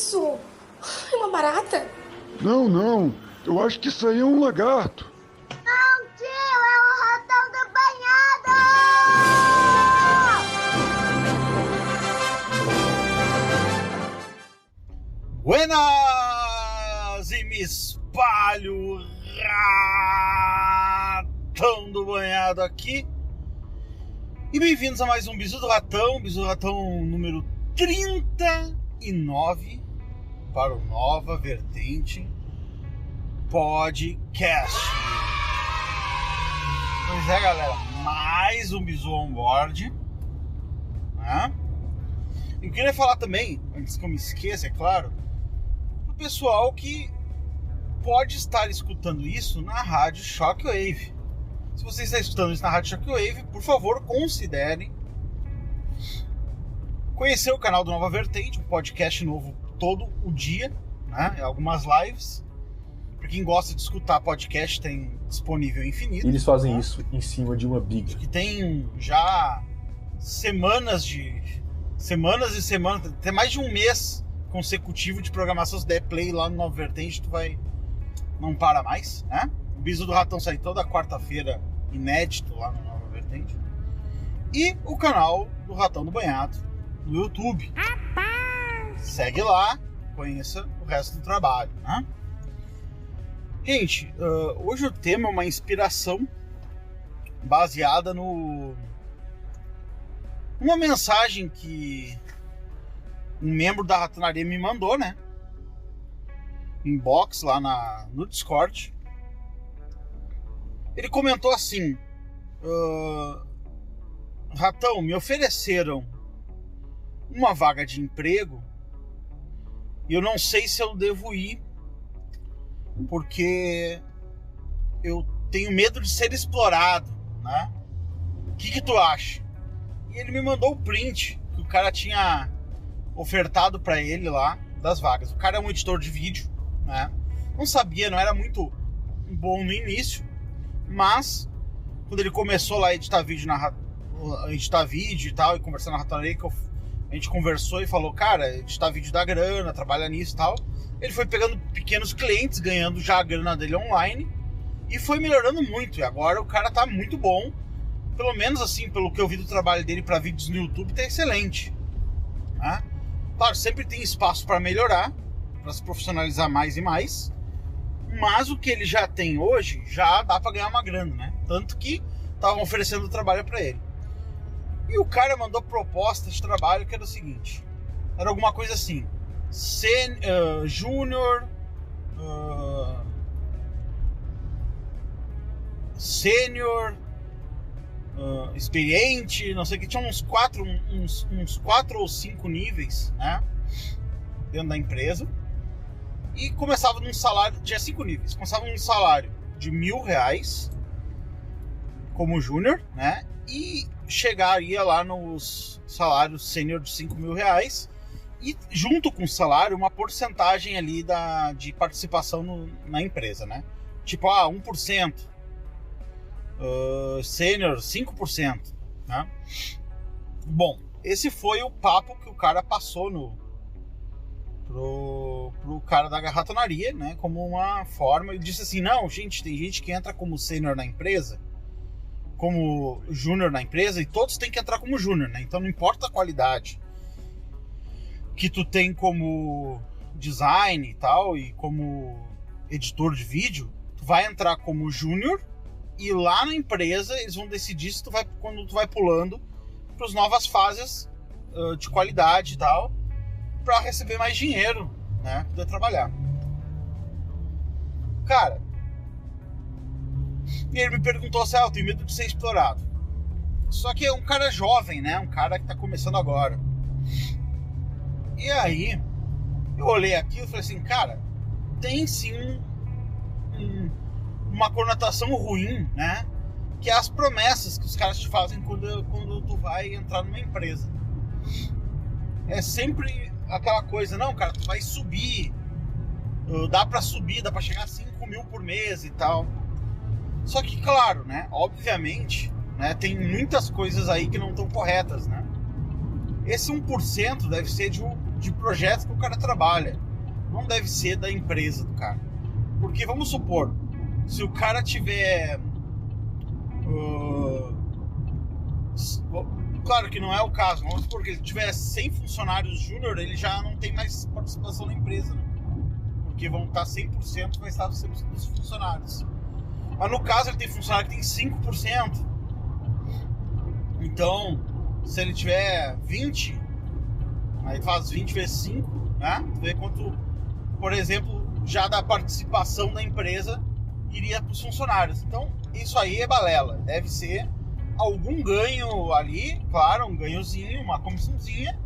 isso? É uma barata? Não. Eu acho que isso aí é um lagarto. Não, tio, é o ratão do banhado! Buenas! E me espalho, ratão do banhado aqui. E bem-vindos a mais um Bisu do Ratão número 39 para o Nova Vertente Podcast. Pois é, galera, mais um Bisu on board, né? Eu queria falar também, antes que eu me esqueça, é claro, pro pessoal que pode estar escutando isso na Rádio Shockwave. Se você está escutando isso na Rádio Shockwave, por favor, considere conhecer o canal do Nova Vertente, um podcast novo todo o dia, né? Algumas lives. Para quem gosta de escutar podcast, tem disponível infinito. Eles fazem isso em cima de uma biga. Que tem já semanas e semanas, até mais de um mês consecutivo de programação. Se der play lá no Nova Vertente, tu vai... não para mais, né? O Bisu do Ratão sai toda quarta-feira, inédito lá no Nova Vertente. E o canal do Ratão do Banhado no YouTube. Segue lá, conheça o resto do trabalho, né? Gente, hoje o tema é uma inspiração baseada numa mensagem que um membro da Ratonaria me mandou, né? Inbox lá no Discord. Ele comentou assim: Ratão, me ofereceram uma vaga de emprego e eu não sei se eu devo ir porque eu tenho medo de ser explorado, né? O que tu acha? E ele me mandou o print que o cara tinha ofertado para ele lá das vagas. O cara é um editor de vídeo, né? Não sabia, não era muito bom no início, mas quando ele começou lá a editar vídeo e tal, e conversar na Ratonaria, a gente conversou e falou, cara, editar vídeo dá grana, trabalha nisso e tal. Ele foi pegando pequenos clientes, ganhando já a grana dele online, e foi melhorando muito. E agora o cara tá muito bom, pelo menos assim, pelo que eu vi do trabalho dele para vídeos no YouTube, tá excelente, né? Claro, sempre tem espaço para melhorar, para se profissionalizar mais e mais, mas o que ele já tem hoje, já dá para ganhar uma grana, né? Tanto que estavam oferecendo trabalho para ele. E o cara mandou proposta de trabalho que era o seguinte, era alguma coisa assim, júnior, sênior, experiente, não sei o que, tinha uns 4 ou 5 níveis, né, dentro da empresa, e começava num salário, tinha 5 níveis, começava num salário de R$1.000 como júnior, né, e chegaria lá nos salários sênior de R$5.000, e junto com o salário uma porcentagem ali de participação na empresa, né? Tipo, 1%, sênior 5%, né? Bom, esse foi o papo que o cara passou pro cara da Ratonaria, né? Como uma forma, ele disse assim, não, gente, tem gente que entra como sênior na empresa, como júnior na empresa, e todos têm que entrar como júnior, né? Então não importa a qualidade que tu tem como design e tal, e como editor de vídeo, tu vai entrar como júnior, e lá na empresa eles vão decidir se quando tu vai pulando para as novas fases de qualidade e tal, para receber mais dinheiro, né, poder trabalhar. Cara, e ele me perguntou assim, eu tenho medo de ser explorado. Só que é um cara jovem, né, um cara que tá começando agora. E aí, eu olhei aqui e falei assim, cara, tem sim uma conotação ruim, né? Que é as promessas que os caras te fazem quando tu vai entrar numa empresa. É sempre aquela coisa, não, cara, tu vai subir, dá pra chegar a 5 mil por mês e tal. Só que, claro, né, obviamente, né, tem muitas coisas aí que não estão corretas, né? Esse 1% deve ser de de projetos que o cara trabalha. Não deve ser da empresa do cara. Porque, vamos supor, se o cara tiver... claro que não é o caso, vamos supor que ele tiver 100 funcionários júnior, ele já não tem mais participação na empresa, né? Porque vão estar 100%, vai estar 100% dos funcionários. Mas no caso ele tem funcionário que tem 5%. Então, se ele tiver 20, aí faz 20 vezes 5, né? Tu vê quanto, por exemplo, já da participação da empresa iria para os funcionários. Então, isso aí é balela. Deve ser algum ganho ali, claro, um ganhozinho, uma comissãozinha,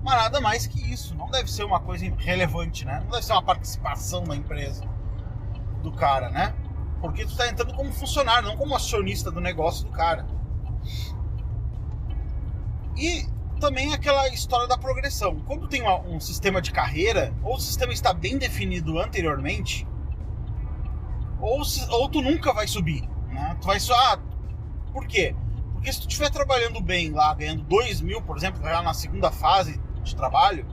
mas nada mais que isso. Não deve ser uma coisa relevante, né? Não deve ser uma participação da empresa do cara, né? Porque tu está entrando como funcionário, não como acionista do negócio do cara. E também aquela história da progressão. Quando tem um sistema de carreira, ou o sistema está bem definido anteriormente, ou tu nunca vai subir, né? Tu vai só... Por quê? Porque se tu estiver trabalhando bem lá, ganhando 2 mil, por exemplo, já na segunda fase de trabalho,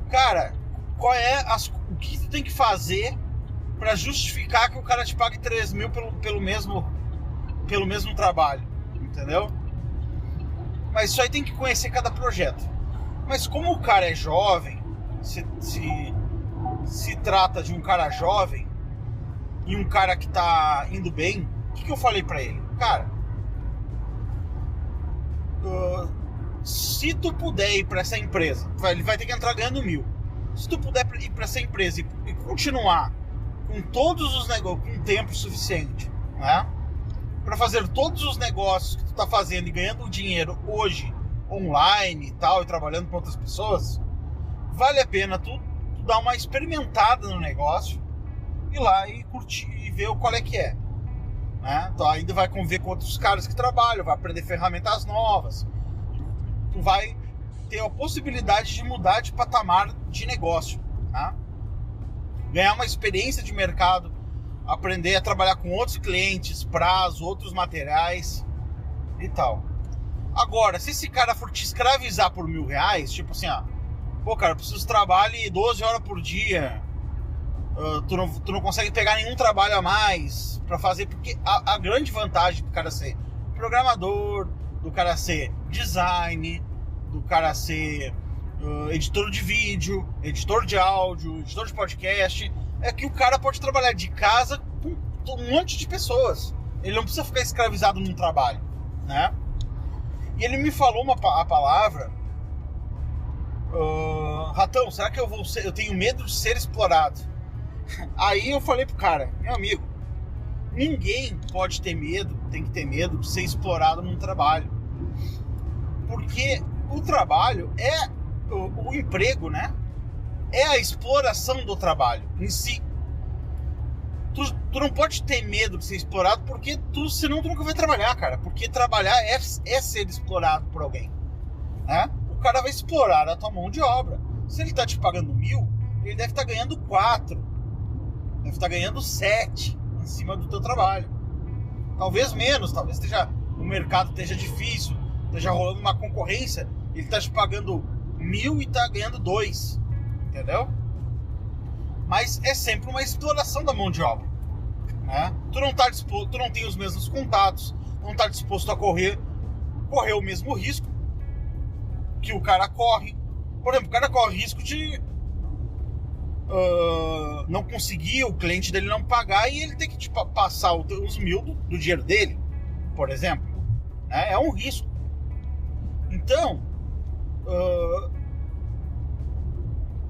cara, o que tu tem que fazer para justificar que o cara te pague 3 mil pelo mesmo trabalho, entendeu? Mas isso aí tem que conhecer cada projeto. Mas como o cara é jovem, se trata de um cara jovem e um cara que tá indo bem, o que eu falei pra ele? Cara, se tu puder ir pra essa empresa, ele vai ter que entrar ganhando 1.000. Se tu puder ir pra essa empresa e continuar com todos os negócios, com tempo suficiente, né? Para fazer todos os negócios que tu tá fazendo e ganhando dinheiro hoje, online e tal, e trabalhando com outras pessoas, vale a pena tu dar uma experimentada no negócio, ir lá e curtir e ver qual é que é, né? Tu ainda vai conviver com outros caras que trabalham, vai aprender ferramentas novas, tu vai ter a possibilidade de mudar de patamar de negócio, tá? Ganhar uma experiência de mercado, aprender a trabalhar com outros clientes, prazo, outros materiais e tal. Agora, se esse cara for te escravizar por R$1.000, tipo assim, pô, cara, eu preciso que trabalhe 12 horas por dia, tu não consegue pegar nenhum trabalho a mais pra fazer, porque a grande vantagem do cara ser programador, do cara ser design, do cara ser editor de vídeo, editor de áudio, editor de podcast, é que o cara pode trabalhar de casa com um monte de pessoas. Ele não precisa ficar escravizado num trabalho, né? E ele me falou a palavra, Ratão, será que eu tenho medo de ser explorado? Aí eu falei pro cara, meu amigo, ninguém pode ter medo, tem que ter medo de ser explorado num trabalho. Porque o trabalho o emprego, né? É a exploração do trabalho em si. Tu não pode ter medo de ser explorado, porque senão tu nunca vai trabalhar, cara. Porque trabalhar é ser explorado por alguém, né? O cara vai explorar a tua mão de obra. Se ele tá te pagando 1.000, ele deve estar ganhando 4, deve estar ganhando 7 em cima do teu trabalho. Talvez menos, talvez o mercado esteja difícil, esteja rolando uma concorrência, ele tá te pagando 1.000 e tá ganhando 2, entendeu? Mas é sempre uma exploração da mão de obra, né? Tu não tem os mesmos contatos, não tá disposto a correr o mesmo risco que o cara corre. Por exemplo, o cara corre risco de não conseguir, o cliente dele não pagar e ele tem que passar os 1.000 do dinheiro dele, por exemplo, né? É um risco. Então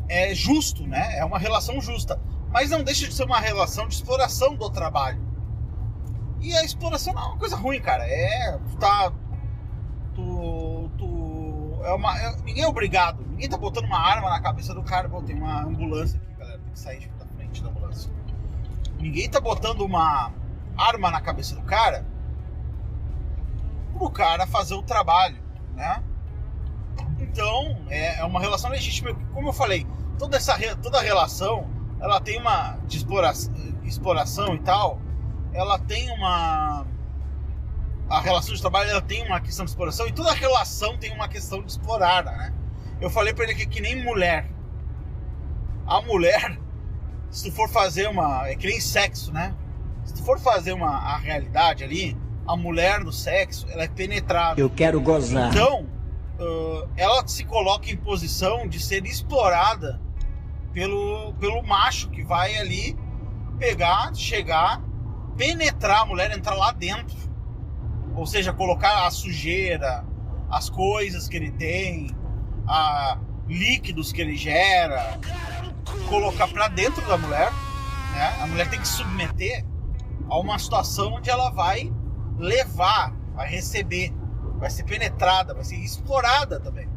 é justo, né? É uma relação justa, mas não deixa de ser uma relação de exploração do trabalho. E a exploração não é uma coisa ruim, cara. Ninguém é obrigado, ninguém tá botando uma arma na cabeça do cara. Pô, tem uma ambulância aqui, galera, tem que sair da frente da ambulância. Ninguém tá botando uma arma na cabeça do cara pro cara fazer o trabalho, né? Então, é uma relação legítima. Como eu falei, toda relação, ela tem uma de exploração e tal, ela tem a relação de trabalho, ela tem uma questão de exploração, e toda relação tem uma questão de explorada, né? Eu falei pra ele que nem mulher. A mulher, se tu for fazer uma... É que nem sexo, né? Se tu for fazer a realidade ali, a mulher no sexo, ela é penetrada. Eu quero gozar. Então, ela se coloca em posição de ser explorada pelo macho que vai ali pegar, chegar, penetrar a mulher, entrar lá dentro. Ou seja, colocar a sujeira, as coisas que ele tem, líquidos que ele gera, colocar pra dentro da mulher, né? A mulher tem que se submeter a uma situação onde ela vai levar, vai receber, vai ser penetrada, vai ser explorada também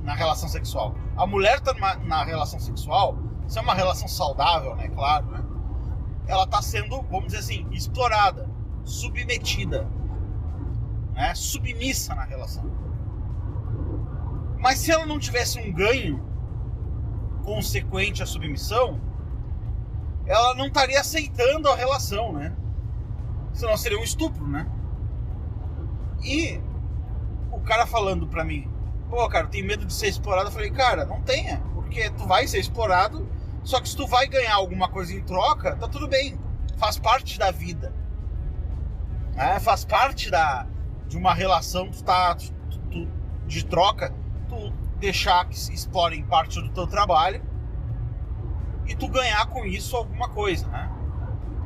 na relação sexual. A mulher tá na relação sexual, isso é uma relação saudável, né? Claro, né? Ela tá sendo, vamos dizer assim, explorada, submetida, né? Submissa na relação. Mas se ela não tivesse um ganho consequente à submissão, ela não estaria aceitando a relação, né? Senão seria um estupro, né? E o cara falando pra mim, pô, cara, tem medo de ser explorado. Eu falei, cara, não tenha, porque tu vai ser explorado, só que se tu vai ganhar alguma coisa em troca, tá tudo bem, faz parte da vida, né? Faz parte de uma relação, de troca, tu deixar que se explorem parte do teu trabalho e tu ganhar com isso alguma coisa, né?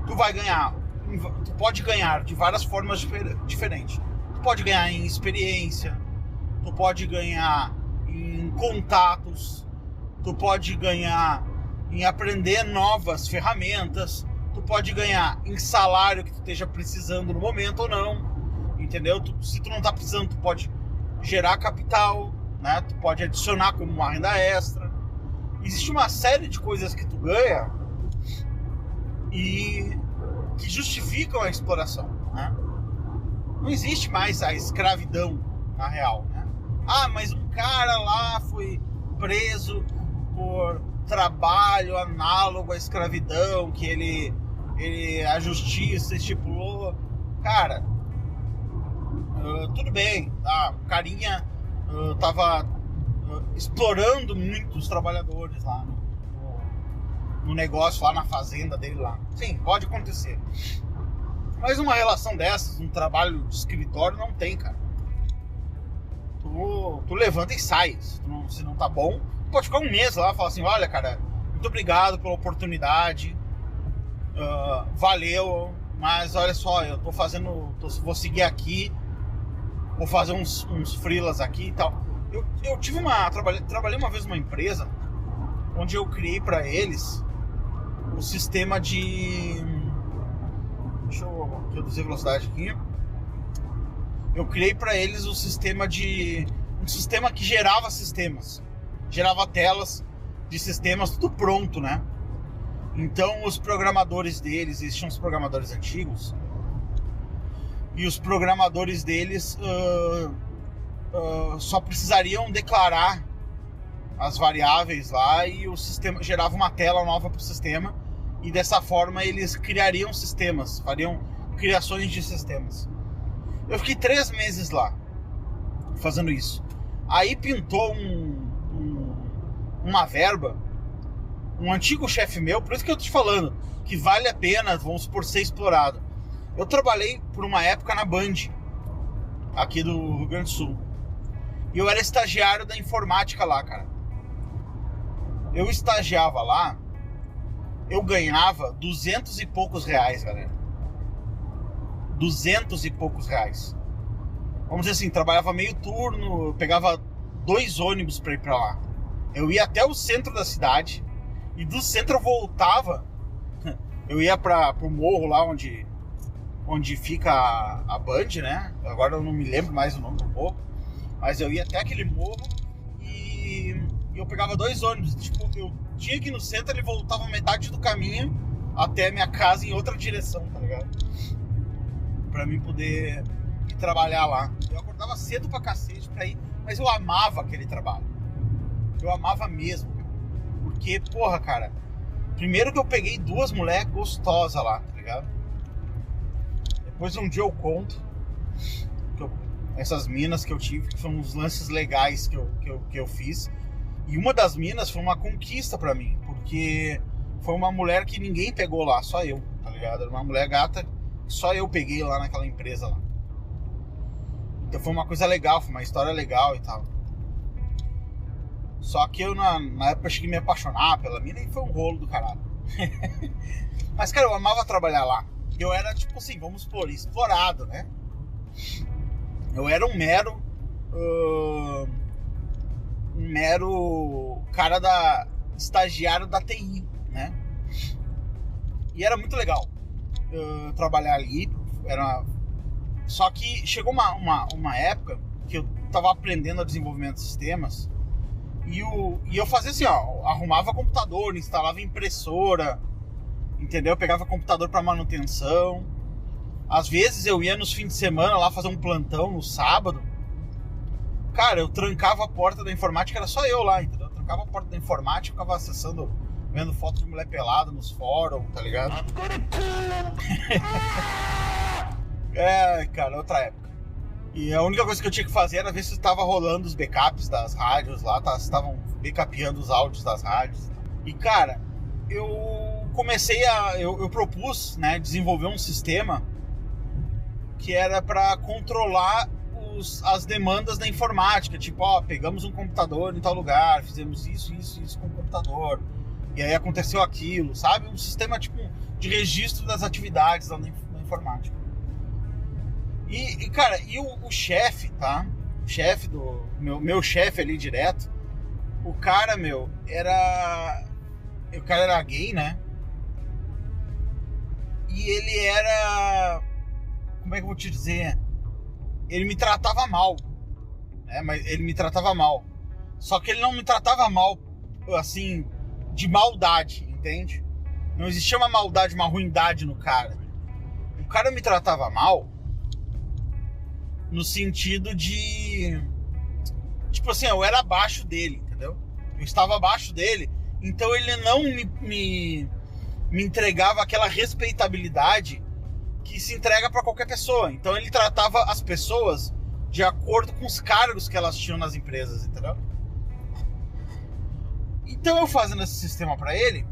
Tu pode ganhar de várias formas diferentes. Tu pode ganhar em experiência, tu pode ganhar em contatos, tu pode ganhar em aprender novas ferramentas, tu pode ganhar em salário que tu esteja precisando no momento ou não, entendeu? Se tu não tá precisando, tu pode gerar capital, né? Tu pode adicionar como uma renda extra. Existe uma série de coisas que tu ganha e que justificam a exploração, né? Não existe mais a escravidão na real, né? Ah, mas um cara lá foi preso por trabalho análogo à escravidão, que a justiça estipulou. Cara, tudo bem, o carinha tava explorando muito os trabalhadores lá no negócio, lá na fazenda dele lá. Sim, pode acontecer. Mas uma relação dessas, um trabalho de escritório, não tem, cara. Tu levanta e sai. Se não tá bom, tu pode ficar um mês lá e falar assim, olha, cara, muito obrigado pela oportunidade, valeu, mas olha só, eu vou seguir aqui, vou fazer uns freelas aqui e tal. Eu trabalhei uma vez numa empresa onde eu criei para eles o sistema de... Deixa eu reduzir a velocidade aqui. Eu criei para eles um sistema que gerava sistemas. Gerava telas de sistemas, tudo pronto, né? Então os programadores deles, eles tinham os programadores antigos, e os programadores deles só precisariam declarar as variáveis lá e o sistema gerava uma tela nova para o sistema, e dessa forma eles criariam sistemas, fariam criações de sistemas. Eu fiquei 3 meses lá fazendo isso. Aí pintou uma verba, um antigo chefe meu, por isso que eu tô te falando que vale a pena, vamos supor, ser explorado. Eu trabalhei por uma época na Band, aqui do Rio Grande do Sul, e eu era estagiário da informática lá, cara. Eu estagiava lá, eu ganhava 200 e poucos reais, galera. 200 e poucos reais. Vamos dizer assim, trabalhava meio turno, eu pegava 2 ônibus pra ir pra lá. Eu ia até o centro da cidade, e do centro eu voltava. Eu ia pro morro lá onde fica a Band, né? Agora eu não me lembro mais o nome do morro, mas eu ia até aquele morro e eu pegava 2 ônibus. Tipo, eu tinha que ir no centro, ele voltava metade do caminho até a minha casa em outra direção, tá ligado? Pra mim poder ir trabalhar lá. Eu acordava cedo pra cacete pra ir, mas eu amava aquele trabalho. Eu amava mesmo. Porque, porra, cara, primeiro que eu peguei 2 mulheres gostosas lá, tá ligado? Depois um dia eu conto essas minas que eu tive, que foram uns lances legais que eu fiz. E uma das minas foi uma conquista pra mim, porque foi uma mulher que ninguém pegou lá, só eu, tá ligado? Era uma mulher gata que só eu peguei lá naquela empresa lá. Então foi uma coisa legal, foi uma história legal e tal. Só que eu na época cheguei a me apaixonar pela mina e foi um rolo do caralho. Mas, cara, eu amava trabalhar lá. Eu era, tipo assim, vamos supor, explorado, né? Eu era um mero cara estagiário da TI, né? E era muito legal trabalhar ali. Só que chegou uma época que eu tava aprendendo a desenvolvimento de sistemas e eu fazia assim, ó, arrumava computador, instalava impressora, entendeu? Eu pegava computador para manutenção. Às vezes eu ia nos fins de semana lá fazer um plantão no sábado. Cara, eu trancava a porta da informática, era só eu lá, entendeu? Eu trancava a porta da informática, ficava acessando, vendo foto de mulher pelada nos fóruns, tá ligado? É, cara, outra época. E a única coisa que eu tinha que fazer era ver se estava rolando os backups das rádios lá, se estavam backupeando os áudios das rádios. E, cara, eu propus, né, desenvolver um sistema que era para controlar as demandas da informática. Tipo, ó, pegamos um computador em tal lugar, fizemos isso com o computador, e aí aconteceu aquilo, sabe? Um sistema, tipo, de registro das atividades da informática. E cara, o chefe, tá? O chefe do... Meu chefe ali direto, o cara, meu, o cara era gay, né? E ele era... Como é que eu vou te dizer? Ele me tratava mal, né? Mas ele me tratava mal. Só que ele não me tratava mal, assim, de maldade, entende? Não existia uma maldade, uma ruindade no cara. O cara me tratava mal no sentido de... Tipo assim, eu era abaixo dele, entendeu? Eu estava abaixo dele, então ele não me entregava aquela respeitabilidade que se entrega para qualquer pessoa. Então ele tratava as pessoas de acordo com os cargos que elas tinham nas empresas, entendeu? Então eu fazendo esse sistema para ele,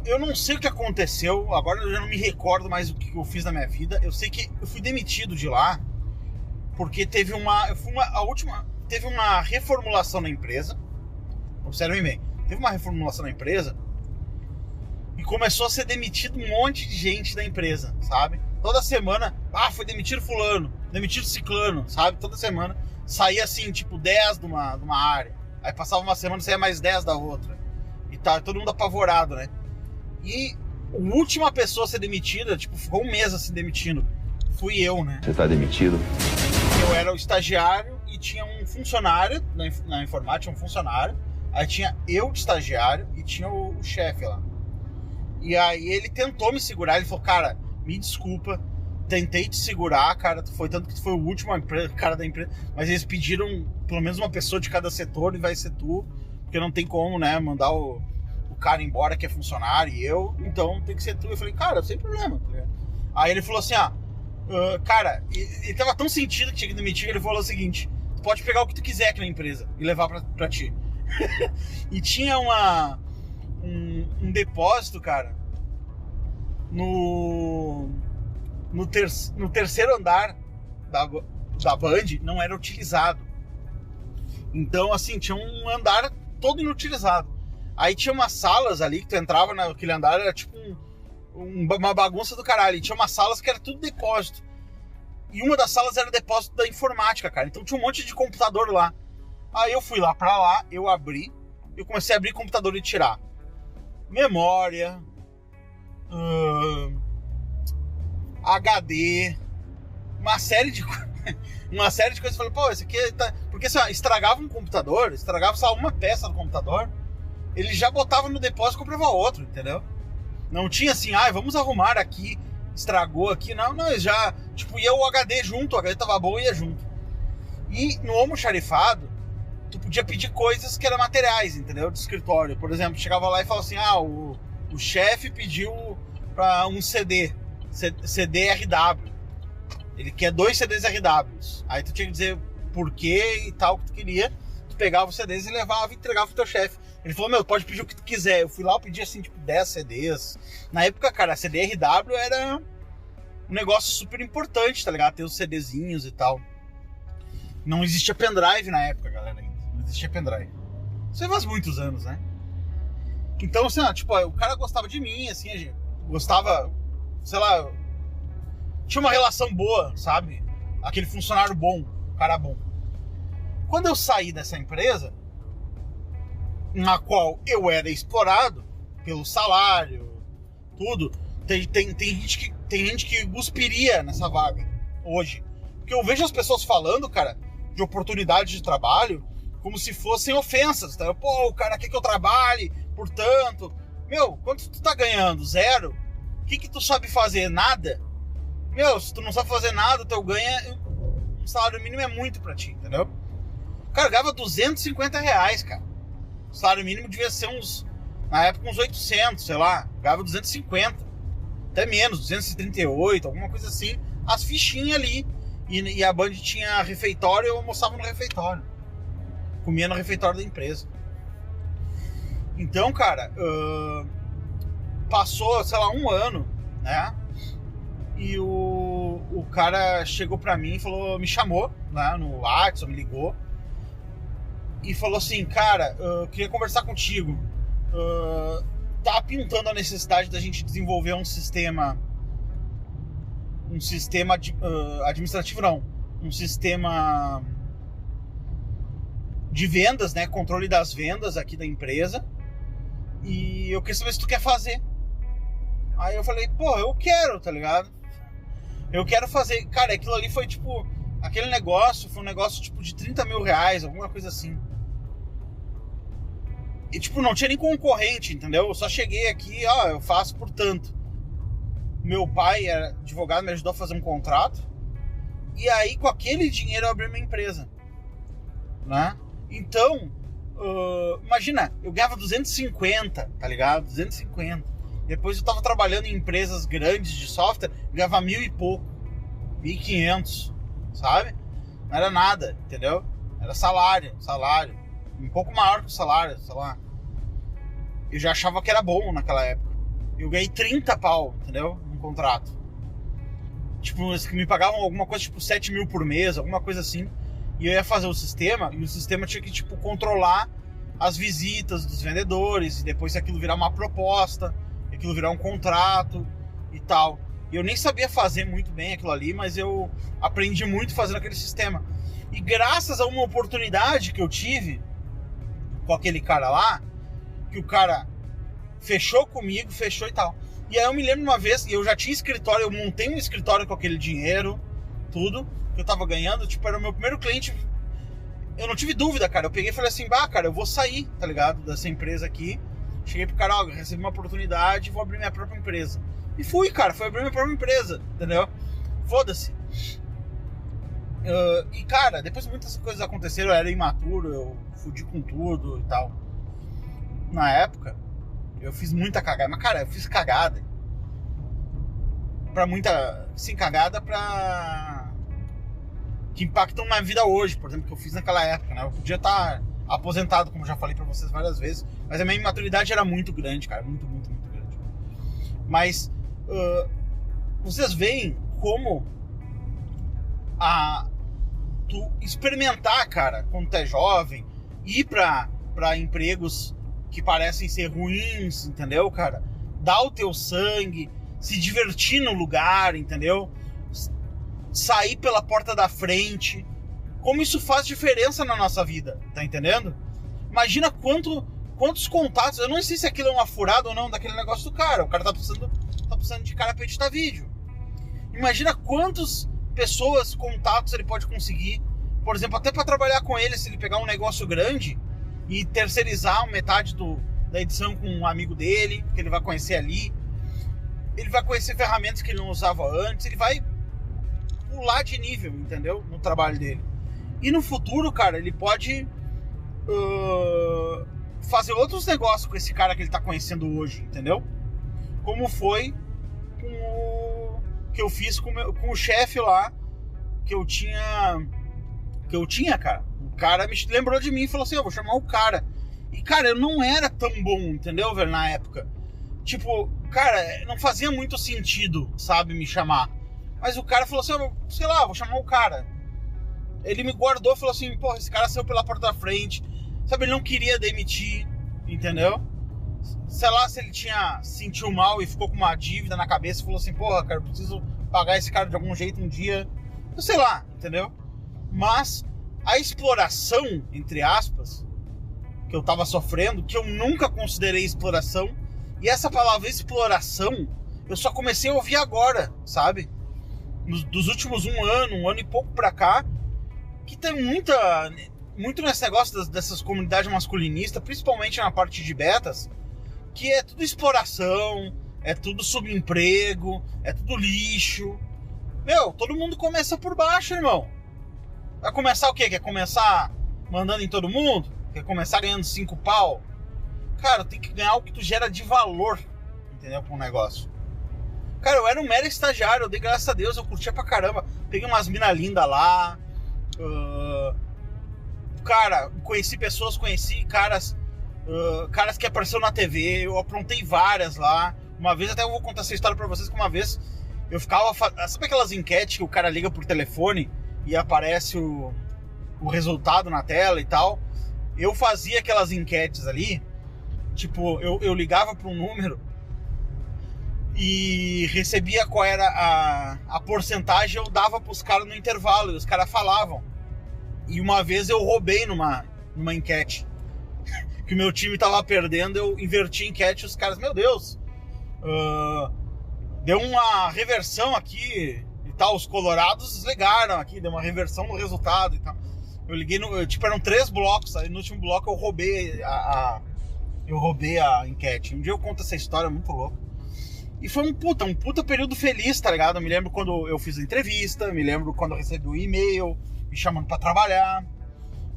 eu não sei o que aconteceu, agora eu já não me recordo mais o que eu fiz na minha vida. Eu sei que eu fui demitido de lá porque teve uma reformulação na empresa. Observem bem, teve uma reformulação na empresa e começou a ser demitido um monte de gente da empresa, sabe? Toda semana, foi demitido fulano, demitido ciclano, sabe? Toda semana saía assim, tipo 10 de uma área, aí passava uma semana e saía mais 10 da outra, e tá todo mundo apavorado, né? E a última pessoa a ser demitida, tipo, ficou um mês assim demitindo, fui eu, né? Você tá demitido? Eu era o estagiário e tinha um funcionário na informática, um funcionário, aí tinha eu de estagiário e tinha o chefe lá. E aí ele tentou me segurar, ele falou, cara, me desculpa, tentei te segurar, cara, foi tanto que tu foi o último cara da empresa, mas eles pediram pelo menos uma pessoa de cada setor e vai ser tu, porque não tem como, né, mandar o cara embora que é funcionário e eu, então tem que ser tu. Eu falei, cara, sem problema. Aí ele falou assim, cara, ele tava tão sentido que tinha que demitir, ele falou o seguinte, tu pode pegar o que tu quiser aqui na empresa e levar pra ti. E tinha um depósito, cara, no terceiro andar da Band, não era utilizado. Então, assim, tinha um andar todo inutilizado. Aí tinha umas salas ali que tu entrava naquele andar, era tipo uma bagunça do caralho. E tinha umas salas que era tudo depósito. E uma das salas era depósito da informática, cara. Então tinha um monte de computador lá. Aí eu fui lá pra lá, eu comecei a abrir computador e tirar memória, HD, uma série de coisas. Eu falei, pô, esse aqui tá... Porque assim, estragava um computador, estragava só uma peça do computador, ele já botava no depósito e comprava outro, entendeu? Não tinha assim, vamos arrumar aqui, estragou aqui, não, já, tipo, ia o HD junto, o HD tava bom e ia junto. E no almoxarifado, tu podia pedir coisas que eram materiais, entendeu? De escritório. Por exemplo, chegava lá e falava assim, o chefe pediu pra um CD RW. Ele quer 2 CDs RWs. Aí tu tinha que dizer por quê e tal que tu queria. Tu pegava os CDs e levava e entregava pro teu chefe. Ele falou, meu, pode pedir o que tu quiser. Eu fui lá, eu pedi assim, tipo, 10 CDs. Na época, cara, a CD-RW era um negócio super importante, tá ligado? Ter os CDzinhos e tal. Não existia pendrive na época, galera, ainda. Não existia pendrive. Isso faz muitos anos, né? Então, assim, ó, tipo, o cara gostava de mim, assim, a gente gostava, sei lá, tinha uma relação boa, sabe? Aquele funcionário bom, cara bom. Quando eu saí dessa empresa, na qual eu era explorado pelo salário, tudo, tem gente que cuspiria nessa vaga hoje. Porque eu vejo as pessoas falando, cara, de oportunidades de trabalho como se fossem ofensas, tá? Pô, o cara quer que eu trabalhe, portanto... Meu, quanto tu tá ganhando? 0? O que tu sabe fazer? Nada? Meu, se tu não sabe fazer nada, o teu ganha... O salário mínimo é muito pra ti, entendeu? O cara ganhava R$250, cara. O salário mínimo devia ser uns... Na época, uns 800, sei lá. Ganhava 250. Até menos, 238, alguma coisa assim. As fichinhas ali. E a Band tinha refeitório, eu almoçava no refeitório. Comia no refeitório da empresa. Então, cara, passou, sei lá, 1 ano, né? E o cara chegou pra mim e falou, me chamou, né, no WhatsApp, me ligou. E falou assim, cara, queria conversar contigo. Tá pintando a necessidade da gente desenvolver um sistema administrativo, não. Um sistema de vendas, né? Controle das vendas aqui da empresa. E eu queria saber se tu quer fazer. Aí eu falei, pô, eu quero, tá ligado? Eu quero fazer. Cara, aquilo ali foi tipo... Aquele negócio foi um negócio tipo de R$30 mil, alguma coisa assim. E tipo, não tinha nem concorrente, entendeu? Eu só cheguei aqui, ó, eu faço por tanto. Meu pai era advogado, me ajudou a fazer um contrato. E aí, com aquele dinheiro, eu abri minha empresa, né? Então, imagina, eu ganhava 250, tá ligado? 250. Depois eu tava trabalhando em empresas grandes de software, ganhava 1.000 e pouco, 1.500, sabe? Não era nada, entendeu? Era salário, um pouco maior que o salário, sei lá. Eu já achava que era bom naquela época. Eu ganhei 30 pau, entendeu? Um contrato. Tipo, me pagavam alguma coisa, tipo 7 mil por mês, alguma coisa assim. E eu ia fazer o sistema, e o sistema tinha que, tipo, controlar as visitas dos vendedores, e depois se aquilo virar uma proposta, aquilo virar um contrato e tal. E eu nem sabia fazer muito bem aquilo ali, mas eu aprendi muito fazendo aquele sistema. E graças a uma oportunidade que eu tive com aquele cara lá, que o cara fechou comigo, fechou e tal. E aí eu me lembro uma vez, e eu já tinha escritório, eu montei um escritório com aquele dinheiro, tudo, que eu tava ganhando, tipo, era o meu primeiro cliente. Eu não tive dúvida, cara, eu peguei e falei assim, cara, eu vou sair, tá ligado, dessa empresa aqui. Cheguei pro cara, ó, recebi uma oportunidade, vou abrir minha própria empresa. E fui, cara, fui abrir minha própria empresa, entendeu? Foda-se. E, cara, depois muitas coisas aconteceram, eu era imaturo, eu fudi com tudo e tal. Na época, eu fiz muita cagada, mas, cara, eu fiz cagada. Sim, cagada pra... que impactam na vida hoje, por exemplo, que eu fiz naquela época, né? Eu podia estar aposentado, como eu já falei pra vocês várias vezes, mas a minha imaturidade era muito grande, cara, muito grande. Mas, vocês veem como tu experimentar, cara, quando tu é jovem, ir pra empregos que parecem ser ruins, entendeu, cara? Dar o teu sangue, se divertir no lugar, entendeu? Sair pela porta da frente. Como isso faz diferença na nossa vida, tá entendendo? Imagina quantos contatos... Eu não sei se aquilo é uma furada ou não daquele negócio do cara. O cara tá precisando de cara pra editar vídeo. Imagina quantas pessoas, contatos ele pode conseguir. Por exemplo, até pra trabalhar com ele, se ele pegar um negócio grande e terceirizar metade da edição com um amigo dele, que ele vai conhecer ali. Ele vai conhecer ferramentas que ele não usava antes, ele vai pular de nível, entendeu? No trabalho dele. E no futuro, cara, ele pode fazer outros negócios com esse cara que ele tá conhecendo hoje, entendeu? Como foi que eu fiz com o chefe lá, que eu tinha que eu tinha, cara. O cara me lembrou de mim e falou assim, eu vou chamar o cara. E, cara, eu não era tão bom, entendeu, velho, na época. Tipo, cara, não fazia muito sentido, sabe, me chamar. Mas o cara falou assim, sei lá, vou chamar o cara. Ele me guardou e falou assim, porra, esse cara saiu pela porta da frente. Sabe, ele não queria demitir, entendeu? Sei lá se ele sentiu mal e ficou com uma dívida na cabeça e falou assim, porra, cara, eu preciso pagar esse cara de algum jeito um dia. Eu sei lá, entendeu? Mas a exploração, entre aspas, que eu tava sofrendo, que eu nunca considerei exploração, e essa palavra exploração, eu só comecei a ouvir agora, sabe? Dos últimos um ano e pouco pra cá, que tem muito nesse negócio dessas comunidades masculinistas, principalmente na parte de betas, que é tudo exploração, é tudo subemprego, é tudo lixo. Meu, todo mundo começa por baixo, irmão. Vai começar o quê? Quer começar mandando em todo mundo? Quer começar ganhando 5 pau? Cara, tem que ganhar o que tu gera de valor, entendeu? Pra um negócio. Cara, eu era um mero estagiário, eu dei graças a Deus, eu curtia pra caramba. Peguei umas minas lindas lá. Cara, conheci caras que apareceram na TV, eu aprontei várias lá. Uma vez, até eu vou contar essa história pra vocês, que uma vez eu ficava... Sabe aquelas enquetes que o cara liga por telefone e aparece o resultado na tela e tal? Eu fazia aquelas enquetes ali, tipo, eu ligava pra um número e recebia qual era a porcentagem, eu dava pros caras no intervalo, e os caras falavam. E uma vez eu roubei numa enquete, que o meu time tava perdendo, eu inverti a enquete e os caras, meu Deus, deu uma reversão aqui e tal, os colorados desligaram aqui, deu uma reversão no resultado e tal. Eu liguei, eram 3 blocos, aí no último bloco eu roubei a enquete. Um dia eu conto essa história muito louca. E foi um puta período feliz, tá ligado? Eu me lembro quando eu fiz a entrevista, me lembro quando eu recebi o e-mail me chamando pra trabalhar,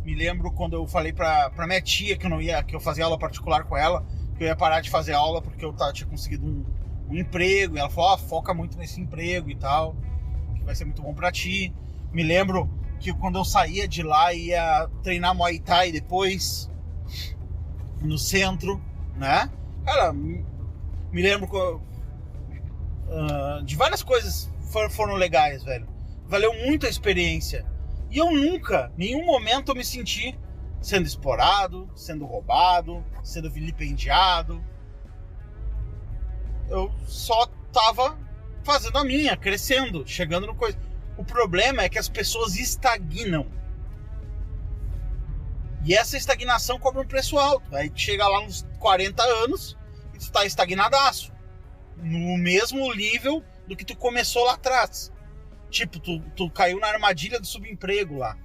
me lembro quando eu falei pra minha tia que eu fazia aula particular com ela, que eu ia parar de fazer aula porque eu tinha conseguido um emprego, e ela falou, foca muito nesse emprego e tal, que vai ser muito bom pra ti. Me lembro que quando eu saía de lá, ia treinar Muay Thai depois, no centro, né? Cara, me lembro de várias coisas foram legais, velho. Valeu muito a experiência. E eu nunca, em nenhum momento, eu me senti sendo explorado, sendo roubado, sendo vilipendiado. Eu só tava fazendo a minha, crescendo, chegando no coisa. O problema é que as pessoas estagnam. E essa estagnação cobra um preço alto. Aí tu chega lá nos 40 anos e tu tá estagnadaço. No mesmo nível do que tu começou lá atrás. Tipo, tu caiu na armadilha do subemprego lá.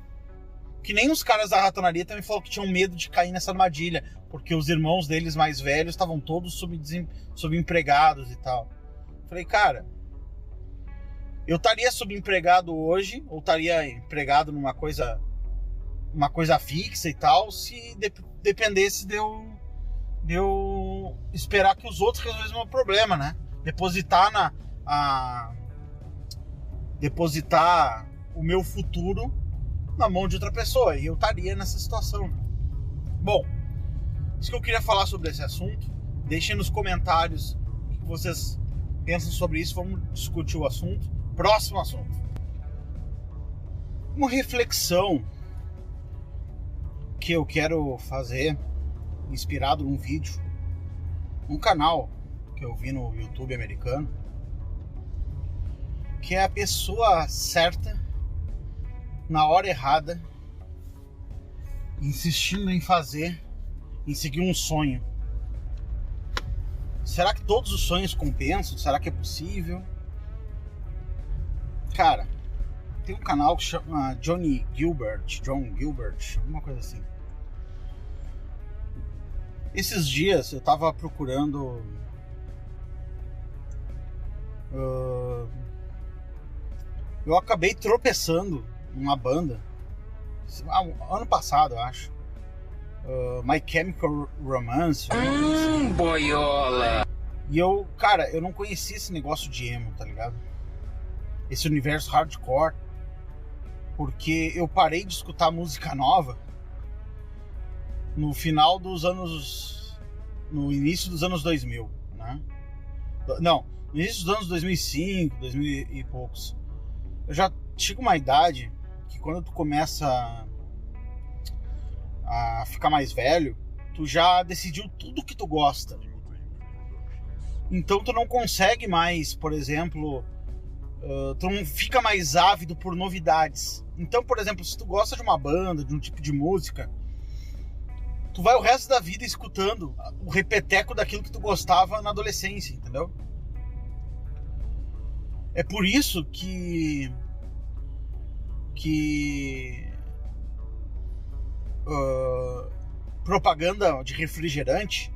Que nem os caras da ratonaria também falaram que tinham medo de cair nessa armadilha, porque os irmãos deles mais velhos estavam todos subempregados e tal. Falei, cara, eu estaria subempregado hoje, ou estaria empregado numa coisa fixa e tal, se dependesse de eu esperar que os outros resolvessem o meu problema, né? Depositar o meu futuro na mão de outra pessoa, e eu estaria nessa situação. Bom, isso que eu queria falar sobre esse assunto. Deixem nos comentários o que vocês pensam sobre isso. Vamos discutir o assunto. Próximo assunto. Uma reflexão que eu quero fazer, inspirado num vídeo, um canal que eu vi no YouTube americano, que é a pessoa certa na hora errada, insistindo em seguir um sonho. Será que todos os sonhos compensam? Será que é possível? Cara, tem um canal que chama John Gilbert, alguma coisa assim. Esses dias eu tava procurando eu acabei tropeçando numa banda ano passado, eu acho, My Chemical Romance. Boiola! E eu não conhecia esse negócio de emo, tá ligado? Esse universo hardcore. Porque eu parei de escutar música nova no final dos anos... no início dos anos 2000, né? Não, no início dos anos 2005, 2000 e poucos. Eu já chego uma idade que quando tu começa a ficar mais velho, tu já decidiu tudo que tu gosta. Então tu não consegue mais, por exemplo, tu não fica mais ávido por novidades. Então, por exemplo, se tu gosta de uma banda, de um tipo de música, tu vai o resto da vida escutando o repeteco daquilo que tu gostava na adolescência, entendeu? É por isso que propaganda de refrigerante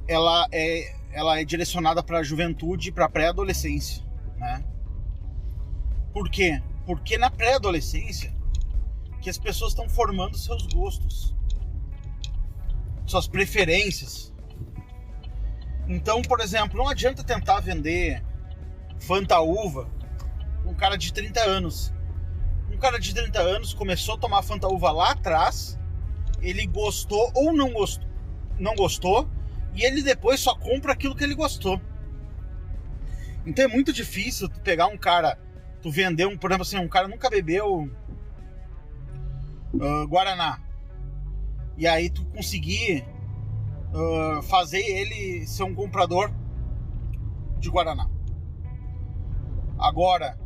ela é direcionada para a juventude e para a pré-adolescência, né? Por quê? Porque na pré-adolescência que as pessoas estão formando seus gostos, suas preferências. Então, por exemplo, não adianta tentar vender Fanta Uva um cara de 30 anos. Um cara de 30 anos começou a tomar Fanta Uva lá atrás, ele gostou ou não gostou, e ele depois só compra aquilo que ele gostou. Então é muito difícil tu pegar um cara, tu vender por exemplo assim, um cara nunca bebeu Guaraná, e aí tu conseguir fazer ele ser um comprador de Guaraná. Agora,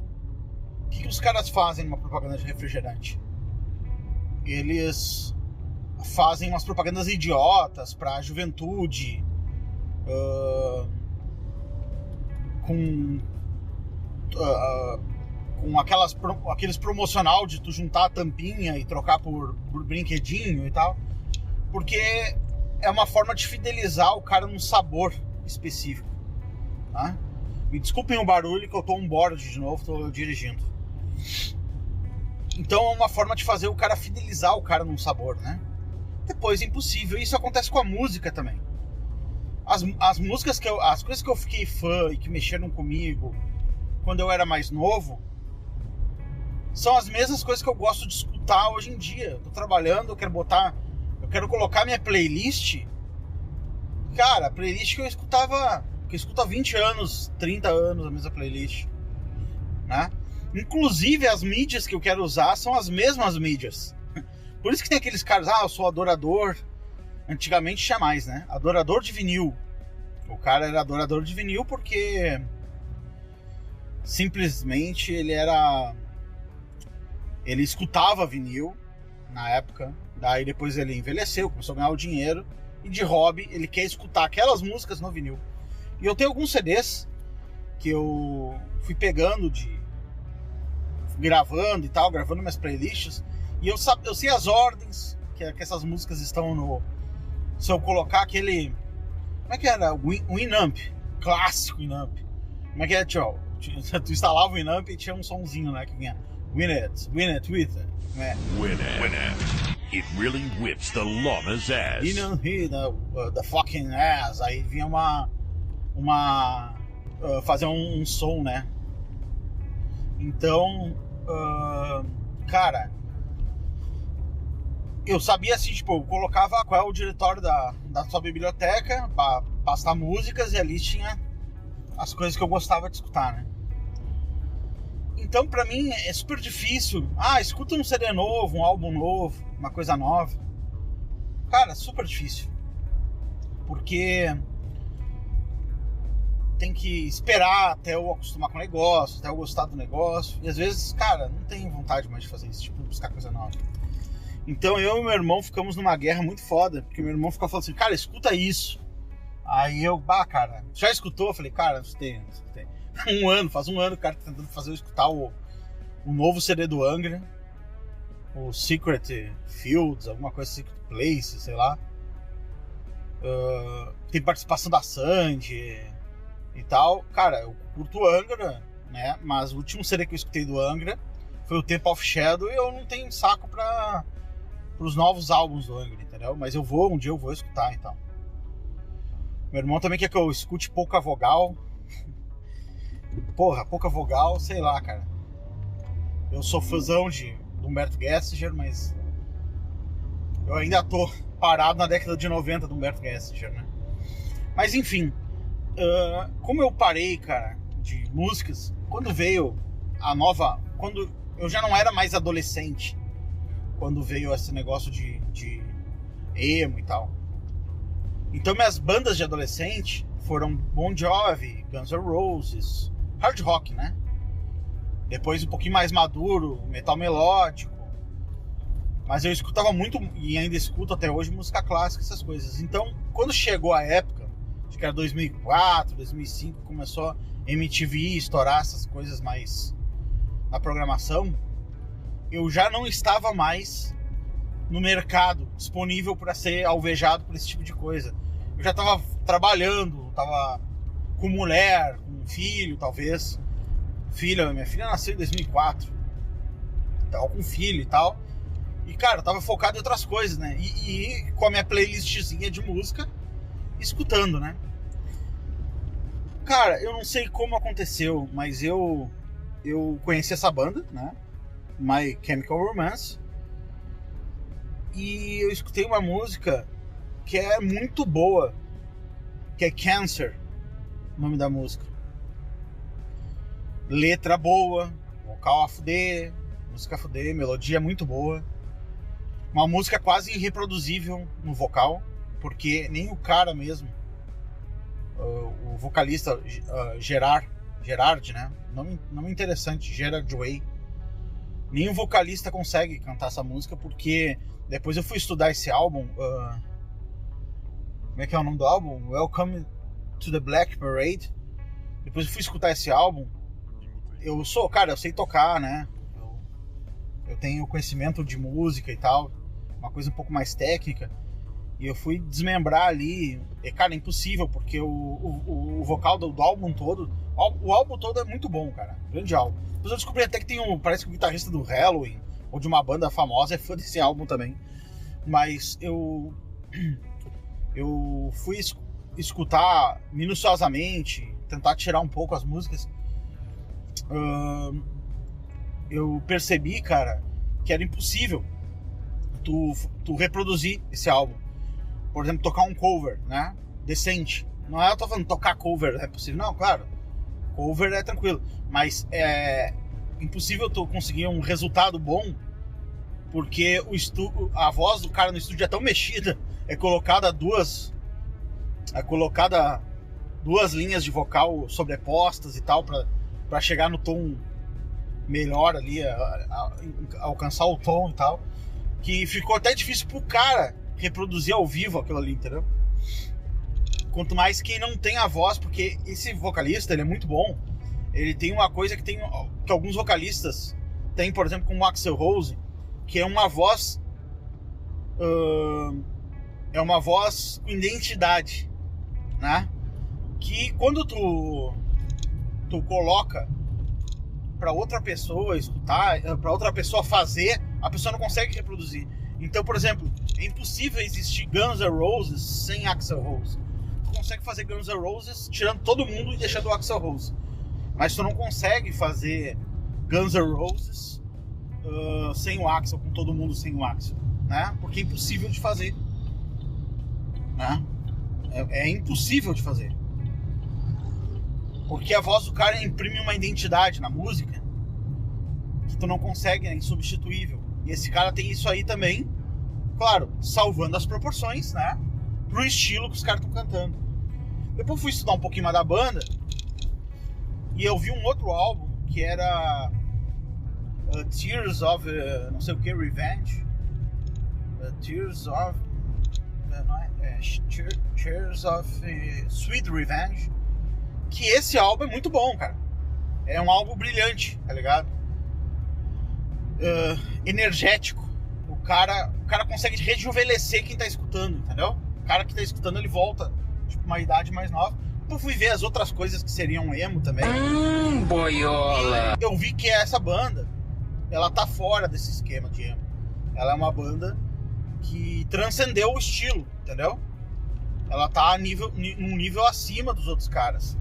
o que os caras fazem numa propaganda de refrigerante? Eles fazem umas propagandas idiotas pra juventude, com aqueles promocional de tu juntar a tampinha e trocar por brinquedinho e tal, porque é uma forma de fidelizar o cara num sabor específico, tá? Me desculpem o barulho que eu tô on board de novo, tô dirigindo. Então é uma forma de fazer o cara fidelizar o cara num sabor, né? Depois é impossível. Isso acontece com a música também. As músicas as coisas que eu fiquei fã e que mexeram comigo quando eu era mais novo são as mesmas coisas que eu gosto de escutar hoje em dia. Eu tô trabalhando, eu quero colocar minha playlist. Cara, a playlist que eu escuto há 20 anos, 30 anos, a mesma playlist, né? Inclusive as mídias que eu quero usar são as mesmas mídias. Por isso que tem aqueles caras, eu sou adorador. Antigamente tinha mais, né? Adorador de vinil. O cara era adorador de vinil porque simplesmente ele escutava vinil na época. Daí depois ele envelheceu, começou a ganhar o dinheiro, e de hobby ele quer escutar aquelas músicas no vinil. E eu tenho alguns CDs que eu fui pegando gravando e tal, gravando minhas playlists, e eu sei as ordens que essas músicas estão no... Se eu colocar aquele... Como é que era? O Winamp, clássico Winamp. Como é que é, tio? Tu instalava o Winamp e tinha um sonzinho, né, que vinha Win it with it. Né? Win it. It really whips the llama's ass. You know, the fucking ass. Aí vinha fazer um som, né? Então, cara, eu sabia assim, tipo, eu colocava qual é o diretório da sua biblioteca pra passar músicas, e ali tinha as coisas que eu gostava de escutar, né? Então, pra mim, é super difícil. Escuta um CD novo, um álbum novo, uma coisa nova. Cara, super difícil. Porque tem que esperar até eu acostumar com o negócio, até eu gostar do negócio. E às vezes, cara, não tenho vontade mais de fazer isso, tipo, buscar coisa nova. Então eu e meu irmão ficamos numa guerra muito foda, porque meu irmão ficava falando assim, cara, escuta isso. Aí eu, cara, já escutou? Eu falei, cara, escutei. Faz um ano que o cara tá tentando fazer eu escutar o novo CD do Angra, o Secret Fields, alguma coisa, Secret Place, sei lá. Tem participação da Sandy e tal. Cara, eu curto o Angra, né? Mas o último CD que eu escutei do Angra foi o Temple of Shadow, e eu não tenho saco pros novos álbuns do Angra, entendeu? Mas um dia eu vou escutar, então. Meu irmão também quer que eu escute pouca vogal. Porra, pouca vogal, sei lá, cara. Eu sou fãzão do Humberto Gessinger, mas eu ainda tô parado na década de 90 do Humberto Gessinger, né? Mas enfim, como eu parei, cara, de músicas, quando veio a nova... Quando eu já não era mais adolescente, quando veio esse negócio de emo e tal. Então minhas bandas de adolescente foram Bon Jovi, Guns N' Roses, hard rock, né? Depois um pouquinho mais maduro, metal melódico. Mas eu escutava muito, e ainda escuto até hoje, música clássica, essas coisas. Então, quando chegou a época, acho que era 2004, 2005, começou a MTV estourar essas coisas mais na programação, eu já não estava mais no mercado disponível para ser alvejado por esse tipo de coisa. Eu já estava trabalhando, estava com mulher, com filho, talvez. Minha filha nasceu em 2004. Tava com filho e tal. E, cara, eu tava focado em outras coisas, né? E com a minha playlistzinha de música, escutando, né? Cara, eu não sei como aconteceu, mas eu conheci essa banda, né? My Chemical Romance. E eu escutei uma música que é muito boa, que é Cancer, o nome da música. Letra boa, vocal a fuder, música a fuder, melodia muito boa. Uma música quase irreproduzível no vocal, porque nem o cara mesmo, o vocalista Gerard, né? Nome interessante, Gerard Way. Nem o vocalista consegue cantar essa música, porque depois eu fui estudar esse álbum. Como é que é o nome do álbum? Welcome to the Black Parade. Depois eu fui escutar esse álbum. Eu sei tocar, né? Eu tenho conhecimento de música e tal, uma coisa um pouco mais técnica. E eu fui desmembrar ali. E, cara, é impossível, porque o vocal do álbum todo... O álbum todo é muito bom, cara. Grande álbum. Depois eu descobri até que parece que o guitarrista do Halloween, ou de uma banda famosa, é fã desse álbum também. Mas eu fui escutar minuciosamente, tentar tirar um pouco as músicas. Eu percebi, cara, que era impossível tu reproduzir esse álbum. Por exemplo, tocar um cover, né? Decente. Não é eu tô falando tocar cover, é possível. Não, claro. Cover é tranquilo. Mas é impossível tu conseguir um resultado bom, porque a voz do cara no estúdio é tão mexida, é colocada duas linhas de vocal sobrepostas e tal, pra chegar no tom melhor ali, alcançar o tom e tal, que ficou até difícil pro cara reproduzir ao vivo aquilo ali, entendeu? Quanto mais quem não tem a voz, porque esse vocalista, ele é muito bom. Ele tem uma coisa que alguns vocalistas têm, por exemplo, como o Axl Rose, que é uma voz com identidade, né? Que quando tu coloca para outra pessoa escutar, para outra pessoa fazer, a pessoa não consegue reproduzir. Então, por exemplo, é impossível existir Guns N' Roses sem Axl Rose. Tu consegue fazer Guns N' Roses tirando todo mundo e deixando o Axl Rose, mas tu não consegue fazer Guns N' Roses sem o Axl, com todo mundo sem o Axl, né? Porque é impossível de fazer, né? É impossível de fazer, porque a voz do cara imprime uma identidade na música que tu não consegue, é insubstituível. E esse cara tem isso aí também, claro, salvando as proporções, né? Pro estilo que os caras estão cantando. Depois eu fui estudar um pouquinho mais da banda e eu vi um outro álbum que era Tears of não sei o que, Revenge. Tears of Tears of Sweet Revenge. Que esse álbum é muito bom, cara. É um álbum brilhante, tá ligado? Energético. O cara consegue rejuvenescer quem tá escutando, entendeu? O cara que tá escutando, ele volta, tipo, uma idade mais nova. Eu fui ver as outras coisas que seriam emo também. Boiola! Eu vi que essa banda, ela tá fora desse esquema de emo. Ela é uma banda que transcendeu o estilo, entendeu? Ela tá num nível acima dos outros caras,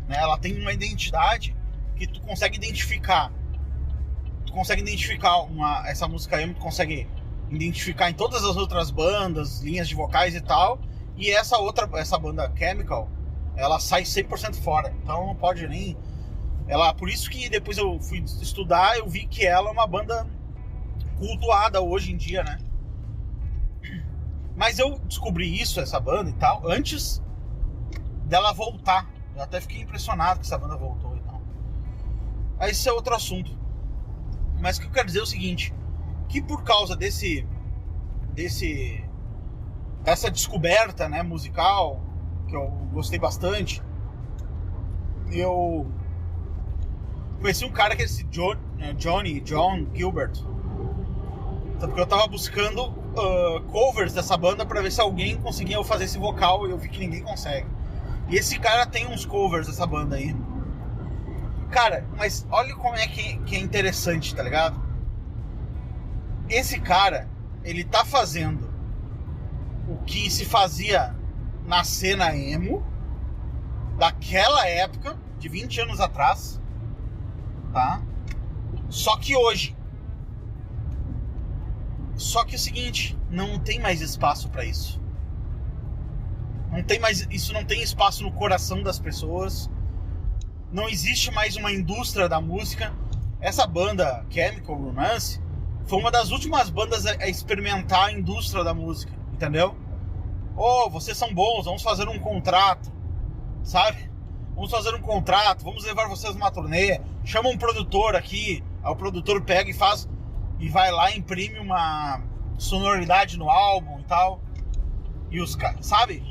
né? Ela tem uma identidade que tu consegue identificar. tu consegue identificar essa música emo, tu consegue identificar em todas as outras bandas, linhas de vocais e tal. E essa banda Chemical, ela sai 100% fora. Então não pode nem... Por isso que depois eu fui estudar, eu vi que ela é uma banda cultuada hoje em dia, né? Mas eu descobri essa banda e tal, antes dela voltar. Eu até fiquei impressionado que essa banda voltou e tal. Aí esse é outro assunto. Mas o que eu quero dizer é o seguinte, que por causa essa descoberta, né, musical, que eu gostei bastante, eu conheci um cara que é esse John Gilbert. Porque eu tava buscando covers dessa banda pra ver se alguém conseguia fazer esse vocal, e eu vi que ninguém consegue. E esse cara tem uns covers dessa banda aí. Cara, mas olha como é que é interessante, tá ligado? Esse cara, ele tá fazendo o que se fazia na cena emo daquela época, de 20 anos atrás, tá? Só que hoje. Só que é o seguinte, não tem mais espaço pra isso. Isso não tem espaço no coração das pessoas. Não existe mais uma indústria da música. Essa banda, Chemical Romance, foi uma das últimas bandas a experimentar a indústria da música, entendeu? Vocês são bons, vamos fazer um contrato, sabe? Vamos fazer um contrato, vamos levar vocês numa turnê, chama um produtor aqui, aí o produtor pega e faz, e vai lá e imprime uma sonoridade no álbum e tal. E os caras, sabe?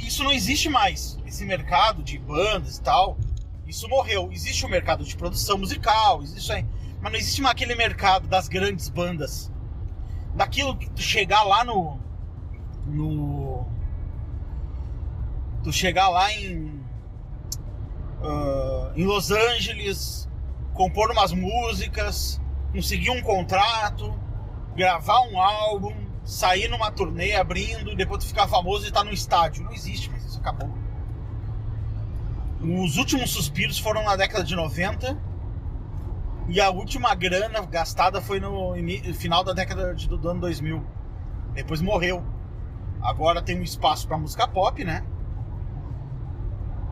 Isso não existe mais, esse mercado de bandas e tal. Isso morreu. Existe o mercado de produção musical, existe aí, mas não existe mais aquele mercado das grandes bandas. Daquilo que tu chegar lá tu chegar lá em Los Angeles, compor umas músicas, conseguir um contrato, gravar um álbum, sair numa turnê abrindo, depois tu ficar famoso e tá no estádio. Não existe mais, isso acabou. Os últimos suspiros foram na década de 90 e a última grana gastada foi no final da década do ano 2000. Depois morreu. Agora tem um espaço para música pop, né?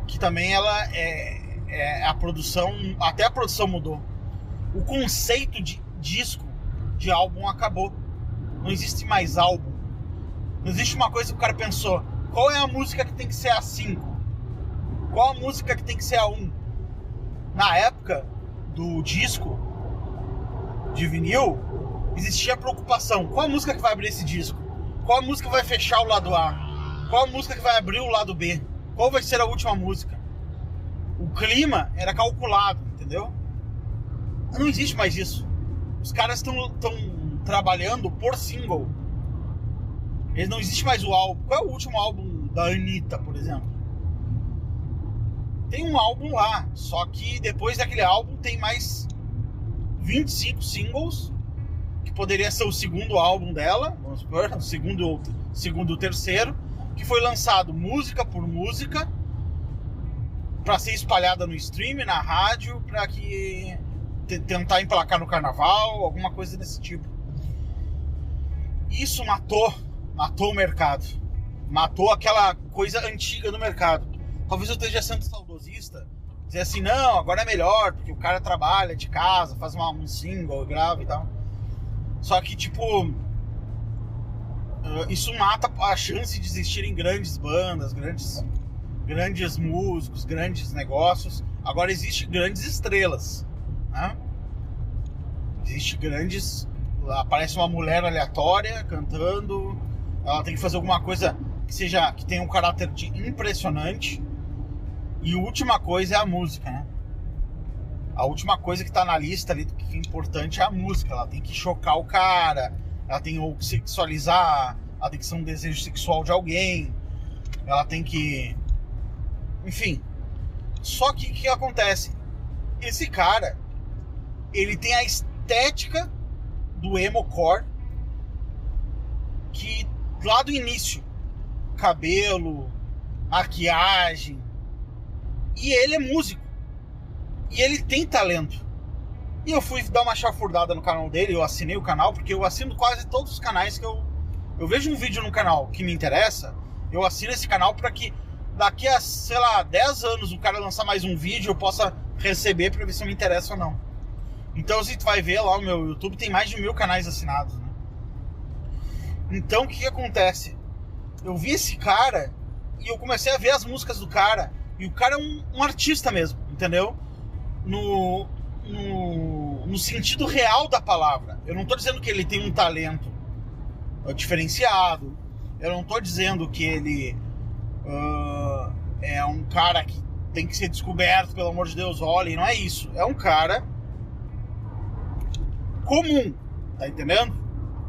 Que também ela a produção, até a produção mudou. O conceito de disco, de álbum acabou. Não existe mais álbum. Não existe uma coisa que o cara pensou, qual é a música que tem que ser a 5? Qual a música que tem que ser a 1? Na época do disco de vinil, existia a preocupação, qual a música que vai abrir esse disco? Qual a música que vai fechar o lado A? Qual a música que vai abrir o lado B? Qual vai ser a última música? O clima era calculado, entendeu? Não existe mais isso. Os caras estão trabalhando por single. Eles não existe mais o álbum. Qual é o último álbum da Anitta, por exemplo? Tem um álbum lá, só que depois daquele álbum tem mais 25 singles, que poderia ser o segundo álbum dela, vamos supor, o segundo ou terceiro, que foi lançado música por música para ser espalhada no stream, na rádio, para que tentar emplacar no carnaval, alguma coisa desse tipo. Isso matou o mercado, matou aquela coisa antiga do mercado. Talvez eu esteja sendo saudosista, dizer assim, não, agora é melhor, porque o cara trabalha de casa, faz um single, grava e tal. Só que, tipo, isso mata a chance de existirem grandes bandas, grandes músicos, grandes negócios. Agora existem grandes estrelas, né? Aparece uma mulher aleatória cantando, ela tem que fazer alguma coisa que tenha um caráter impressionante. E a última coisa é a música, né? A última coisa que tá na lista ali, que é importante, é a música. Ela tem que chocar o cara, ela tem que sexualizar, ela tem que ser um desejo sexual de alguém, ela tem que... Enfim. Só que o que acontece? Esse cara, ele tem a estética do emo-core, que lá do início, cabelo, maquiagem, e ele é músico. E ele tem talento. E eu fui dar uma chafurdada no canal dele, eu assinei o canal, porque eu assino quase todos os canais que eu vejo um vídeo no canal que me interessa, eu assino esse canal para que daqui a, sei lá, 10 anos o cara lançar mais um vídeo, eu possa receber para ver se me interessa ou não. Então, se tu vai ver lá, o meu YouTube tem mais de 1000 canais assinados, né? Então, o que acontece? Eu vi esse cara e eu comecei a ver as músicas do cara, e o cara é um artista mesmo, entendeu? No sentido real da palavra. Eu não tô dizendo que ele tem um talento diferenciado, eu não tô dizendo que ele é um cara que tem que ser descoberto, pelo amor de Deus, olha, não é isso. É um cara comum, tá entendendo?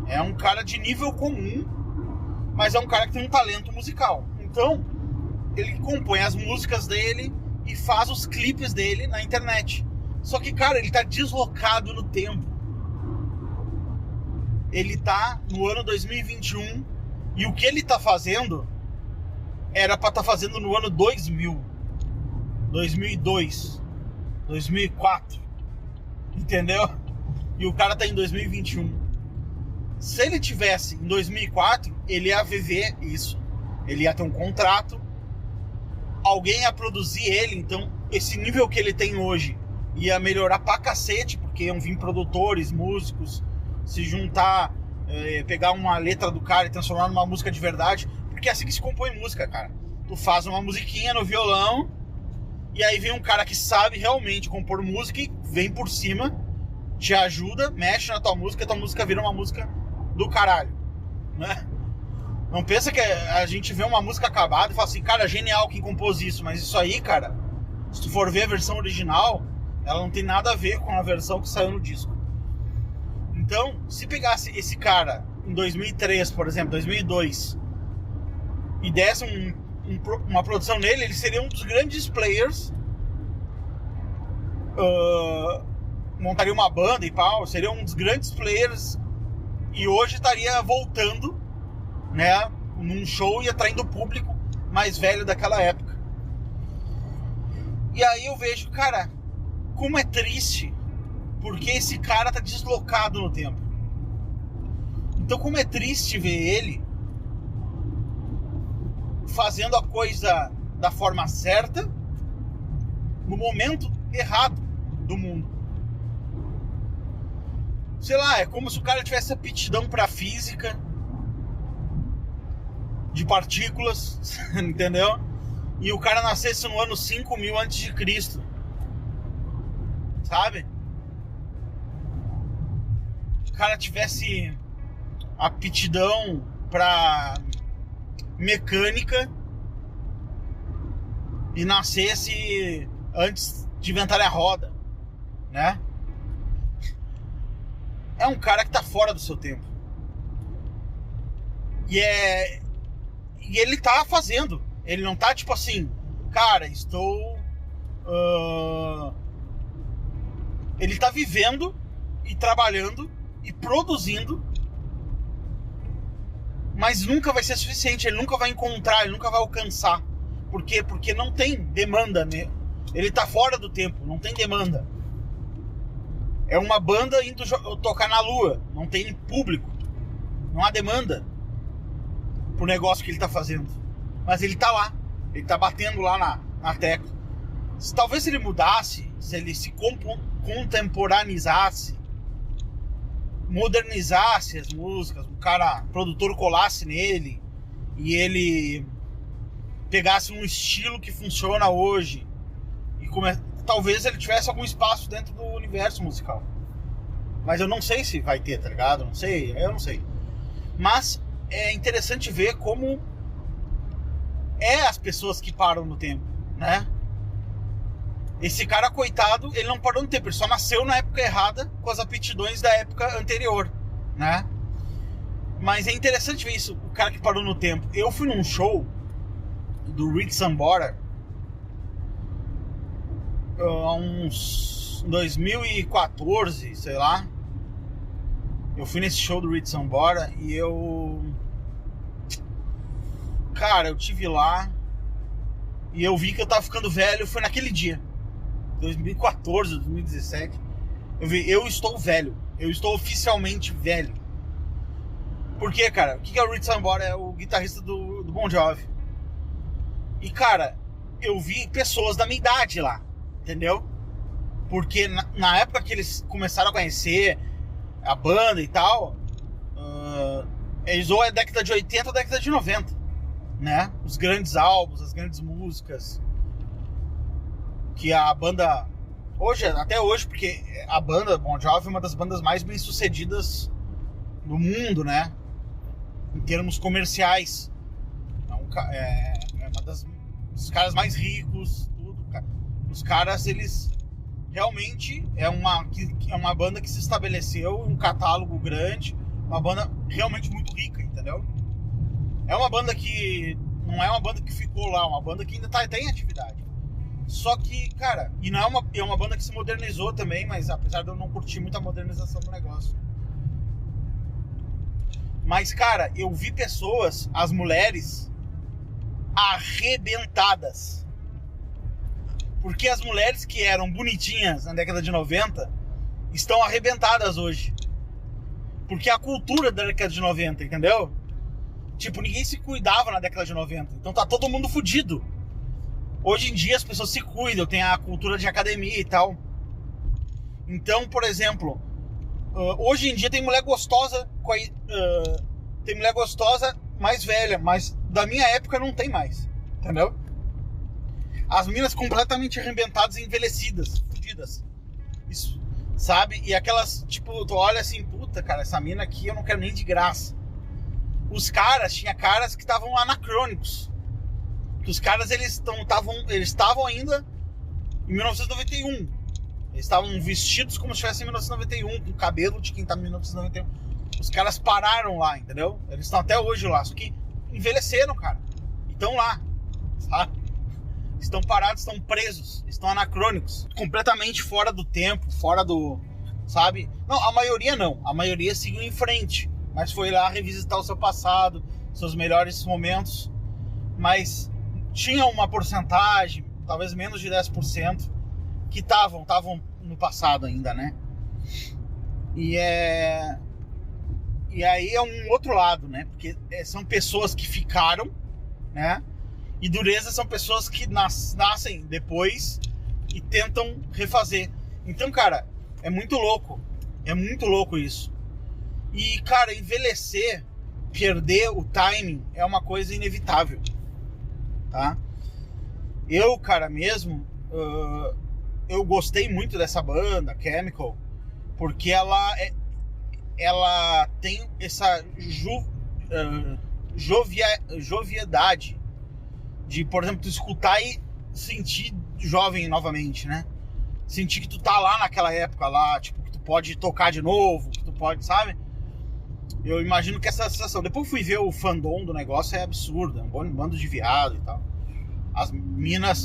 É um cara de nível comum, mas é um cara que tem um talento musical. Então, ele compõe as músicas dele e faz os clipes dele na internet. Só que, cara, ele tá deslocado no tempo. Ele tá no ano 2021 e o que ele tá fazendo era pra estar fazendo no ano 2000, 2002, 2004, entendeu? E o cara tá em 2021. Se ele tivesse em 2004, ele ia viver isso. Ele ia ter um contrato, alguém ia produzir ele, então esse nível que ele tem hoje ia melhorar pra cacete, porque iam vir produtores, músicos, se juntar, pegar uma letra do cara e transformar numa música de verdade, porque é assim que se compõe música, cara. Tu faz uma musiquinha no violão, e aí vem um cara que sabe realmente compor música e vem por cima, te ajuda, mexe na tua música vira uma música do caralho, né? Não pensa que a gente vê uma música acabada e fala assim, cara, genial quem compôs isso, mas isso aí, cara, se tu for ver a versão original, ela não tem nada a ver com a versão que saiu no disco. Então, se pegasse esse cara em 2003, por exemplo, 2002, e desse uma produção nele, ele seria um dos grandes players, montaria uma banda e tal, seria um dos grandes players, e hoje estaria voltando, né, num show e atraindo o público mais velho daquela época. E aí eu vejo, cara, como é triste, porque esse cara tá deslocado no tempo. Então como é triste ver ele fazendo a coisa da forma certa no momento errado do mundo. Sei lá, é como se o cara tivesse aptidão pra física de partículas, entendeu? E o cara nascesse no ano 5000 a.C., sabe? O cara tivesse aptidão pra mecânica e nascesse antes de inventarem a roda, né? É um cara que tá fora do seu tempo. E ele tá fazendo. Ele não tá tipo assim, cara, estou... Ele tá vivendo e trabalhando e produzindo, mas nunca vai ser suficiente. Ele nunca vai encontrar, ele nunca vai alcançar. Por quê? Porque não tem demanda, né? Ele tá fora do tempo, não tem demanda. É uma banda indo tocar na lua, não tem público, não há demanda pro negócio que ele tá fazendo. Mas ele tá lá, ele tá batendo lá na tecla. Talvez se ele mudasse, se ele se contemporanizasse, modernizasse as músicas, o cara, o produtor colasse nele e ele pegasse um estilo que funciona hoje e talvez ele tivesse algum espaço dentro do universo musical. Mas eu não sei se vai ter, tá ligado? Eu não sei. Mas é interessante ver como as pessoas que param no tempo, né? Esse cara, coitado, ele não parou no tempo, ele só nasceu na época errada, com as aptidões da época anterior, né? Mas é interessante ver isso, o cara que parou no tempo. Eu fui num show do Rich Sambora há uns 2014, sei lá. Eu fui nesse show do Rich Sambora e cara, eu tive lá e eu vi que eu tava ficando velho. Foi naquele dia, 2014, 2017. Eu estou velho. Eu estou oficialmente velho. Por quê, cara? O que é o Richard Sambora? É o guitarrista do Bon Jovi. E, cara, eu vi pessoas da minha idade lá, entendeu? Porque na época que eles começaram a conhecer a banda e tal, eles ou é década de 80 ou década de 90, né? Os grandes álbuns, as grandes músicas. Que a banda... até hoje, porque a banda Bon Jovi é uma das bandas mais bem-sucedidas do mundo, né? Em termos comerciais. É uma dos caras mais ricos, tudo. Os caras, eles realmente é uma banda que se estabeleceu em um catálogo grande, uma banda realmente muito rica, entendeu? É uma banda que não é uma banda que ficou lá, uma banda que ainda tá em atividade. Só que, cara, e não é uma banda que se modernizou também, mas apesar de eu não curtir muito a modernização do negócio. Mas, cara, eu vi pessoas, as mulheres, arrebentadas. Porque as mulheres que eram bonitinhas na década de 90 estão arrebentadas hoje. Porque a cultura da década de 90, entendeu? Tipo, ninguém se cuidava na década de 90. Então tá todo mundo fudido. Hoje em dia as pessoas se cuidam, tem a cultura de academia e tal. Então, por exemplo, hoje em dia tem mulher gostosa, tem mulher gostosa mais velha, mas da minha época não tem mais, entendeu? As meninas completamente arrebentadas e envelhecidas, fudidas. Isso, sabe? E aquelas, tipo, tu olha assim, puta, cara, essa mina aqui eu não quero nem de graça. Os caras, tinha caras que estavam anacrônicos. Que os caras, eles estavam ainda em 1991. Eles estavam vestidos como se estivessem em 1991, com o cabelo de quem tá em 1991. Os caras pararam lá, entendeu? Eles estão até hoje lá, só que envelheceram, cara. Estão lá, sabe? Estão parados, estão presos, estão anacrônicos. Completamente fora do tempo, fora do... Sabe? Não, a maioria não. A maioria seguiu em frente. Mas foi lá revisitar o seu passado, seus melhores momentos. Mas tinha uma porcentagem, talvez menos de 10%, que estavam no passado ainda, né? E aí é um outro lado, né? Porque são pessoas que ficaram, né? E dureza são pessoas que nascem depois e tentam refazer. Então, cara, é muito louco. É muito louco isso. E, cara, envelhecer, perder o timing é uma coisa inevitável, tá? Eu, cara, mesmo, eu gostei muito dessa banda, Chemical, porque ela tem essa joviedade de, por exemplo, tu escutar e sentir jovem novamente, né? Sentir que tu tá lá naquela época lá, tipo, que tu pode tocar de novo, que tu pode, sabe? Eu imagino que essa sensação... Depois eu fui ver o fandom do negócio, é absurdo, é um bando de viado e tal. As minas...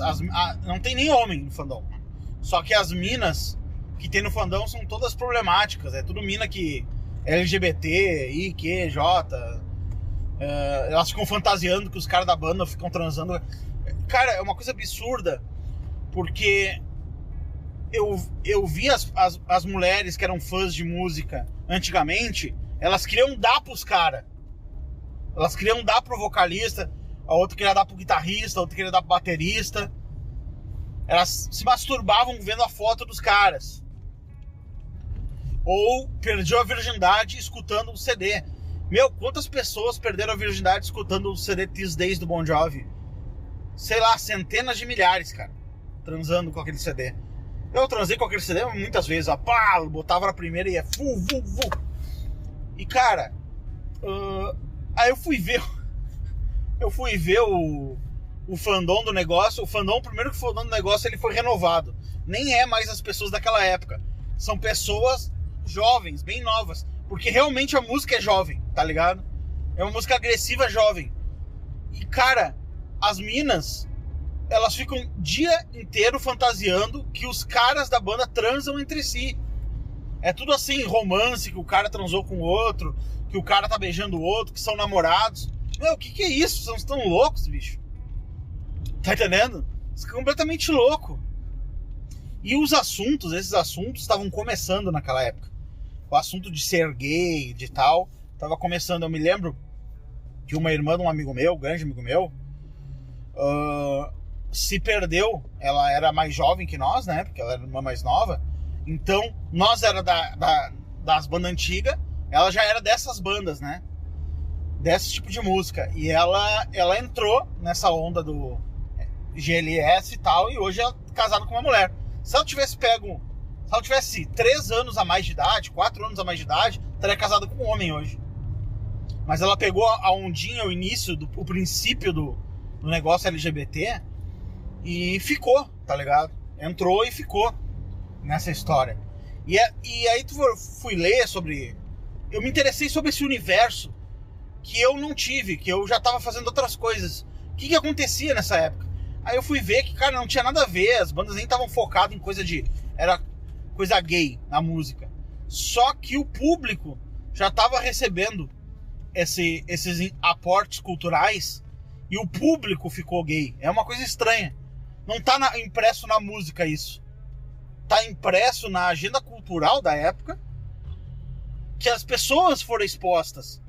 não tem nem homem no fandom. Só que as minas que tem no fandom são todas problemáticas. É tudo mina que... LGBT, I, Q, J... elas ficam fantasiando que os caras da banda ficam transando. Cara, é uma coisa absurda. Porque eu vi as mulheres que eram fãs de música antigamente, elas queriam dar pros caras. Elas queriam dar pro vocalista, a outra queria dar pro guitarrista, a outra queria dar pro baterista. Elas se masturbavam vendo a foto dos caras. Ou perdiam a virgindade escutando um CD. Meu, quantas pessoas perderam a virgindade escutando o CD These Days do Bon Jovi? Sei lá, centenas de milhares, cara, transando com aquele CD. Eu transei com aquele CD muitas vezes, ó, pá, botava na primeira e ia E, cara, aí eu fui ver o fandom do negócio. O fandom, primeiro que o fandom do negócio, ele foi renovado. Nem é mais as pessoas daquela época. São pessoas jovens, bem novas. Porque realmente a música é jovem, tá ligado? É uma música agressiva jovem. E, cara, as minas, elas ficam o dia inteiro fantasiando que os caras da banda transam entre si. É tudo assim, romance, que o cara transou com o outro, que o cara tá beijando o outro, que são namorados. Meu, o que é isso? Vocês estão loucos, bicho? Tá entendendo? Isso é completamente louco. E esses assuntos estavam começando naquela época. O assunto de ser gay, de tal, estava começando. Eu me lembro que uma irmã de um amigo meu, grande amigo meu, se perdeu. Ela era mais jovem que nós, né? Porque ela era uma mais nova. Então, nós era das bandas antigas, ela já era dessas bandas, né? Desse tipo de música. E ela entrou nessa onda do GLS e tal, e hoje ela é casada com uma mulher. Se ela tivesse 3 anos a mais de idade, 4 anos a mais de idade, estaria casada com um homem hoje. Mas ela pegou a ondinha, o início, o princípio do negócio LGBT e ficou, tá ligado? Entrou e ficou nessa história. E aí fui ler sobre... Eu me interessei sobre esse universo que eu não tive, que eu já tava fazendo outras coisas. O que acontecia nessa época? Aí eu fui ver que, cara, não tinha nada a ver, as bandas nem estavam focadas em era coisa gay na música. Só que o público já tava recebendo esses aportes culturais e o público ficou gay. É uma coisa estranha. Não tá impresso na música isso. Tá impresso na agenda cultural da época, que as pessoas foram expostas.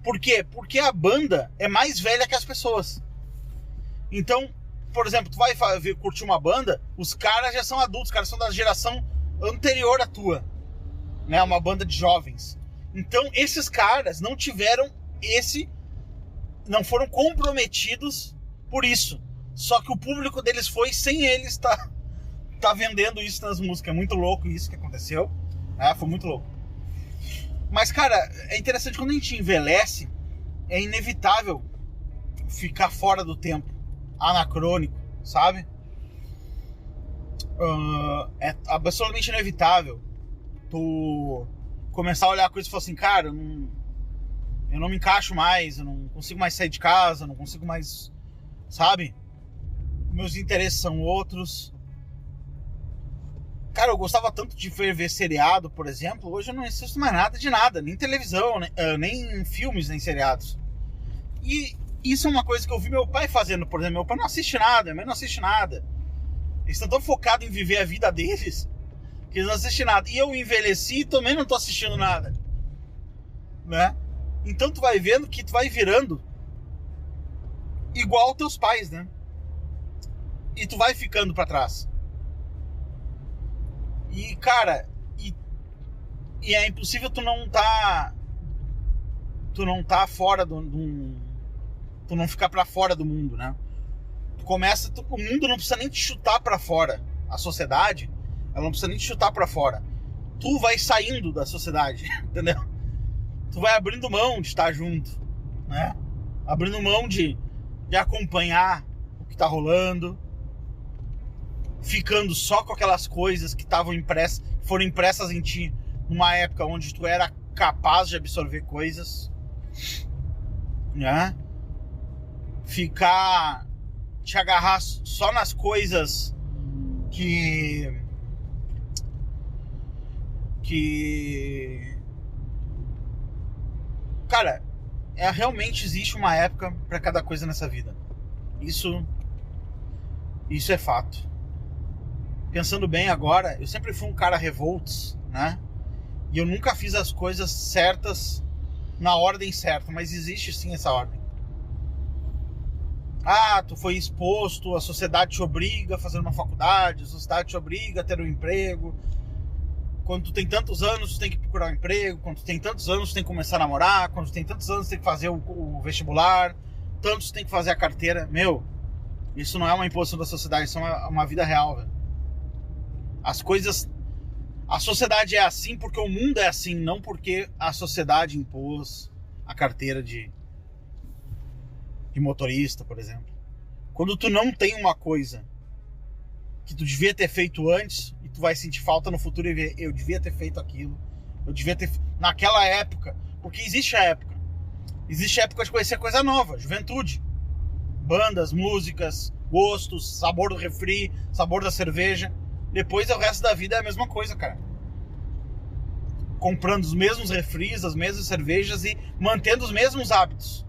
Por quê? Porque a banda é mais velha que as pessoas. Então, por exemplo, tu vai curtir uma banda, os caras já são adultos, os caras são da geração anterior à tua, né? Uma banda de jovens. Então, esses caras não foram comprometidos por isso. Só que o público deles foi sem eles tá vendendo isso nas músicas. É muito louco isso que aconteceu, né? Foi muito louco. Mas, cara, é interessante, quando a gente envelhece, é inevitável ficar fora do tempo, anacrônico, sabe? É absolutamente inevitável tu começar a olhar coisas e falar assim, cara, eu não me encaixo mais, eu não consigo mais sair de casa, eu não consigo mais, sabe? Meus interesses são outros. Cara, eu gostava tanto de ver seriado, por exemplo. Hoje eu não assisto mais nada de nada. Nem televisão, nem filmes, nem seriados. E isso é uma coisa que eu vi meu pai fazendo, por exemplo. Meu pai não assiste nada, minha mãe não assiste nada. Eles estão tão focados em viver a vida deles que eles não assistem nada. E eu envelheci e também não tô assistindo nada, né? Então tu vai vendo que tu vai virando igual aos teus pais, né? E tu vai ficando pra trás. E, cara, e é impossível tu não tá fora tu não ficar pra fora do mundo, né? O mundo não precisa nem te chutar pra fora. A sociedade, ela não precisa nem te chutar pra fora. Tu vai saindo da sociedade, entendeu? Tu vai abrindo mão de estar junto, né? Abrindo mão de acompanhar o que tá rolando, ficando só com aquelas coisas que foram impressas em ti numa época onde tu era capaz de absorver coisas, né? Te agarrar só nas coisas que cara, realmente existe uma época para cada coisa nessa vida. Isso é fato. Pensando bem agora, eu sempre fui um cara revoltos, né? E eu nunca fiz as coisas certas na ordem certa, mas existe sim essa ordem. Ah, tu foi exposto, a sociedade te obriga a fazer uma faculdade, a sociedade te obriga a ter um emprego. Quando tu tem tantos anos, tu tem que procurar um emprego. Quando tu tem tantos anos, tu tem que começar a namorar. Quando tu tem tantos anos, tu tem que fazer o vestibular. Tantos tu tem que fazer a carteira. Meu, isso não é uma imposição da sociedade, isso é uma vida real, velho. As coisas... A sociedade é assim porque o mundo é assim, não porque a sociedade impôs a carteira de motorista, por exemplo. Quando tu não tem uma coisa que tu devia ter feito antes e tu vai sentir falta no futuro e ver, eu devia ter feito aquilo, eu devia ter... Naquela época, porque existe a época de conhecer coisa nova, juventude, bandas, músicas, gostos, sabor do refri, sabor da cerveja. Depois o resto da vida é a mesma coisa, cara. Comprando os mesmos refris, as mesmas cervejas e mantendo os mesmos hábitos.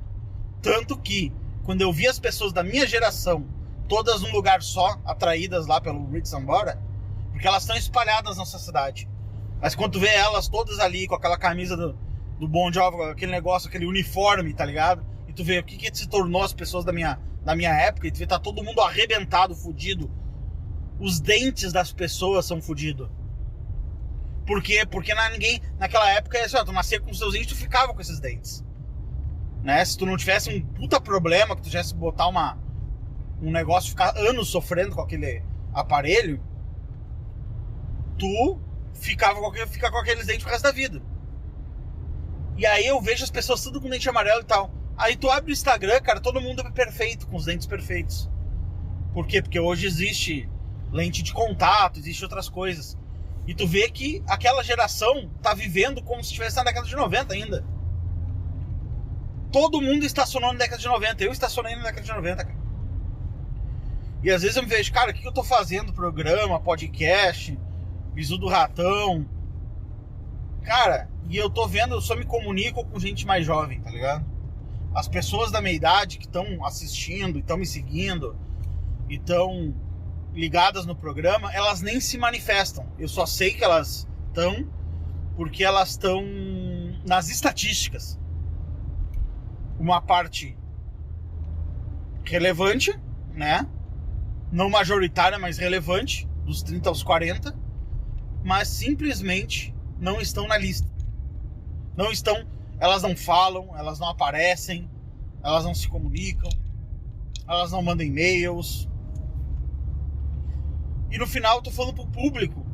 Tanto que, quando eu vi as pessoas da minha geração, todas num lugar só, atraídas lá pelo Rich Sambora, Porque elas estão espalhadas na nossa cidade. Mas quando tu vê elas todas ali, com aquela camisa do Bon Jovi, aquele negócio, aquele uniforme, tá ligado? E tu vê o que se tornou as pessoas da minha época, e tu vê tá todo mundo arrebentado, fudido. Os dentes das pessoas são fudidos. Por quê? Porque naquela época, assim, ó, tu nascia com os seus dentes, tu ficava com esses dentes. Né? Se tu não tivesse um puta problema, que tu tivesse que botar um negócio, ficar anos sofrendo com aquele aparelho, tu fica com aqueles dentes pro resto da vida. E aí eu vejo as pessoas tudo com dente amarelo e tal. Aí tu abre o Instagram, cara, todo mundo é perfeito, com os dentes perfeitos. Por quê? Porque hoje existe lente de contato, existe outras coisas. E tu vê que aquela geração tá vivendo como se estivesse na década de 90 ainda. Todo mundo estacionou na década de 90. Eu estacionei na década de 90, cara. E às vezes eu me vejo, cara, o que eu tô fazendo? Programa, podcast, Bisu do Ratão. Cara, e eu tô vendo, eu só me comunico com gente mais jovem, tá ligado? As pessoas da minha idade que estão assistindo, estão me seguindo, e estão ligadas no programa, elas nem se manifestam. Eu só sei que elas estão porque elas estão nas estatísticas. Uma parte relevante, né? Não majoritária, mas relevante, dos 30 aos 40, mas simplesmente não estão na lista. Não estão, elas não falam, elas não aparecem, elas não se comunicam, elas não mandam e-mails. E no final eu tô falando pro público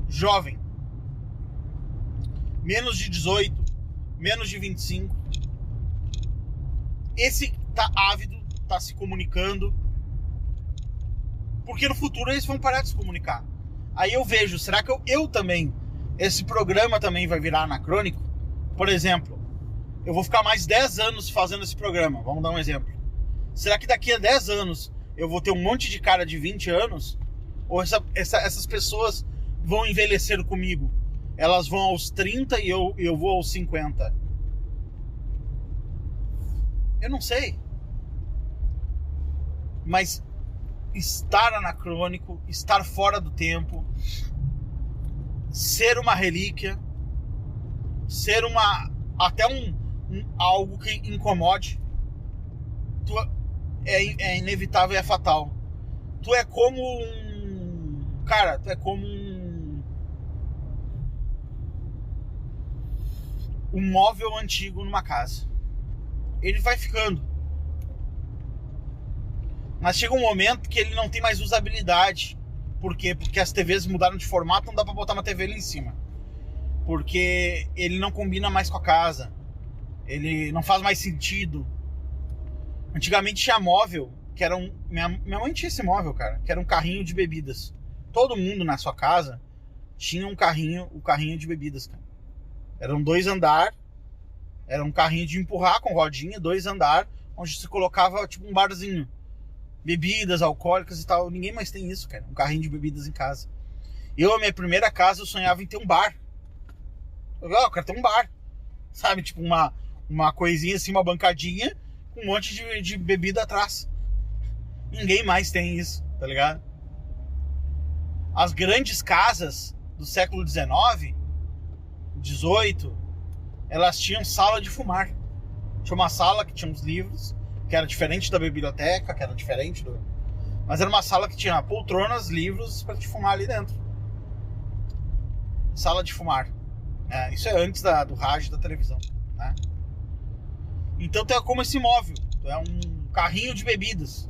jovem, menos de 18, menos de 25. Esse tá ávido, tá se comunicando, porque no futuro eles vão parar de se comunicar. Aí eu vejo, será que eu também, esse programa também vai virar anacrônico? Por exemplo, eu vou ficar mais 10 anos fazendo esse programa, vamos dar um exemplo. Será que daqui a 10 anos eu vou ter um monte de cara de 20 anos? Ou essas pessoas vão envelhecer comigo? Elas vão aos 30 e eu vou aos 50? Eu não sei. Mas estar anacrônico, estar fora do tempo, ser uma relíquia, ser até algo que incomode, é inevitável e é fatal. Tu é como um móvel antigo numa casa. Ele vai ficando. Mas chega um momento que ele não tem mais usabilidade. Por quê? Porque as TVs mudaram de formato, não dá pra botar uma TV ali em cima. Porque ele não combina mais com a casa. Ele não faz mais sentido. Antigamente tinha móvel, que era minha mãe tinha esse móvel, cara, que era um carrinho de bebidas. Todo mundo na sua casa tinha o carrinho de bebidas, cara. Eram 2 andares. Era um carrinho de empurrar com rodinha, 2 andares, onde se colocava tipo um barzinho. Bebidas alcoólicas e tal. Ninguém mais tem isso, cara. Um carrinho de bebidas em casa. A minha primeira casa, eu sonhava em ter um bar. Eu quero ter um bar. Sabe? Tipo uma coisinha assim, uma bancadinha, com um monte de bebida atrás. Ninguém mais tem isso, tá ligado? As grandes casas do século XIX, XVIII, elas tinham sala de fumar. Tinha uma sala que tinha uns livros, que era diferente da biblioteca, que era diferente do... Mas era uma sala que tinha poltronas, livros pra te fumar ali dentro. Sala de fumar. Isso é antes do rádio e da televisão, né? Então tu é como esse móvel. Tu é um carrinho de bebidas.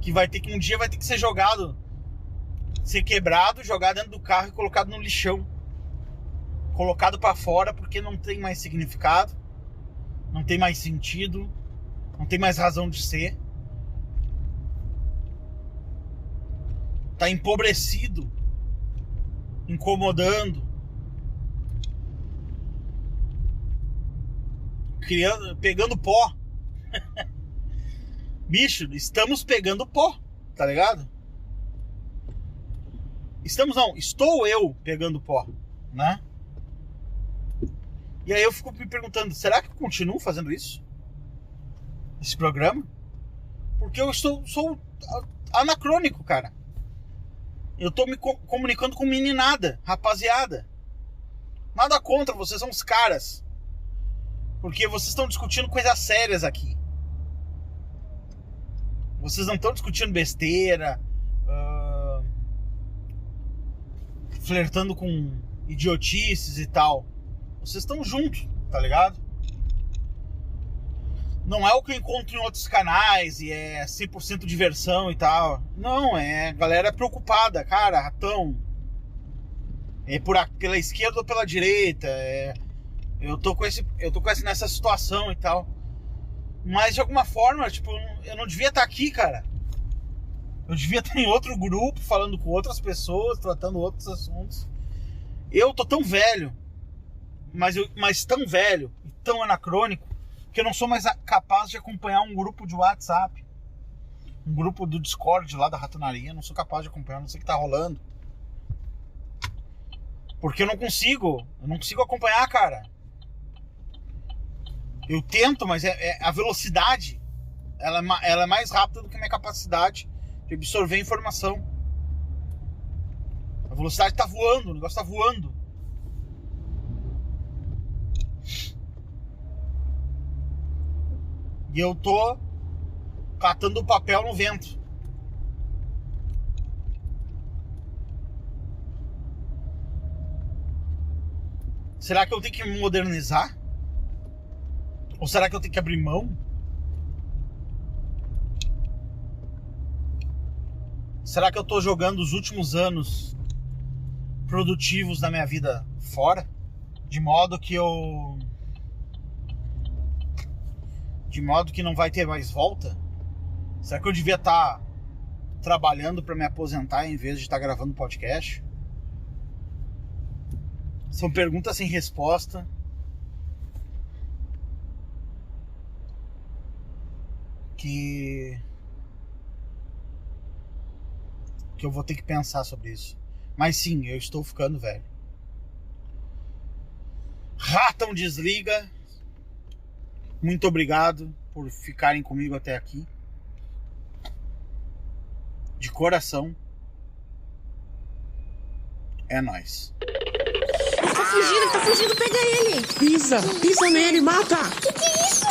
Que um dia vai ter que ser jogado, ser quebrado, jogado dentro do carro e colocado no lixão. Colocado pra fora porque não tem mais significado, não tem mais sentido, não tem mais razão de ser. Tá empobrecido, incomodando, pegando pó. Bicho, estamos pegando pó, tá ligado? Estou eu pegando pó, né? E aí eu fico me perguntando, será que eu continuo fazendo isso? Esse programa? Porque eu sou anacrônico, cara. Eu tô me comunicando com meninada, rapaziada. Nada contra, vocês são os caras. Porque vocês estão discutindo coisas sérias aqui. Vocês não estão discutindo besteira, flertando com idiotices e tal. Vocês estão juntos, tá ligado? Não é o que eu encontro em outros canais e é 100% diversão e tal. Não, é galera preocupada, cara, ratão. É pela esquerda ou pela direita. Eu tô nessa situação e tal. Mas de alguma forma, tipo, eu não devia estar aqui, cara. Eu devia estar em outro grupo, falando com outras pessoas, tratando outros assuntos. Eu tô tão velho, mas tão velho e tão anacrônico, que eu não sou mais capaz de acompanhar um grupo de WhatsApp. Um grupo do Discord lá da Ratonaria. Eu não sou capaz de acompanhar, não sei o que tá rolando. Porque eu não consigo acompanhar, cara. Eu tento, mas a velocidade, ela é mais rápida do que a minha capacidade de absorver informação. A velocidade tá voando, o negócio tá voando. E eu tô catando o papel no vento. Será que eu tenho que me modernizar? Ou será que eu tenho que abrir mão? Será que eu tô jogando os últimos anos produtivos da minha vida fora? De modo que não vai ter mais volta? Será que eu devia estar trabalhando para me aposentar em vez de estar gravando podcast? São perguntas sem resposta. Que eu vou ter que pensar sobre isso. Mas sim, eu estou ficando velho. Ratão desliga. Muito obrigado por ficarem comigo até aqui. De coração. É nóis. Tá fugindo, pega ele! Pisa nele, mata! Que é isso?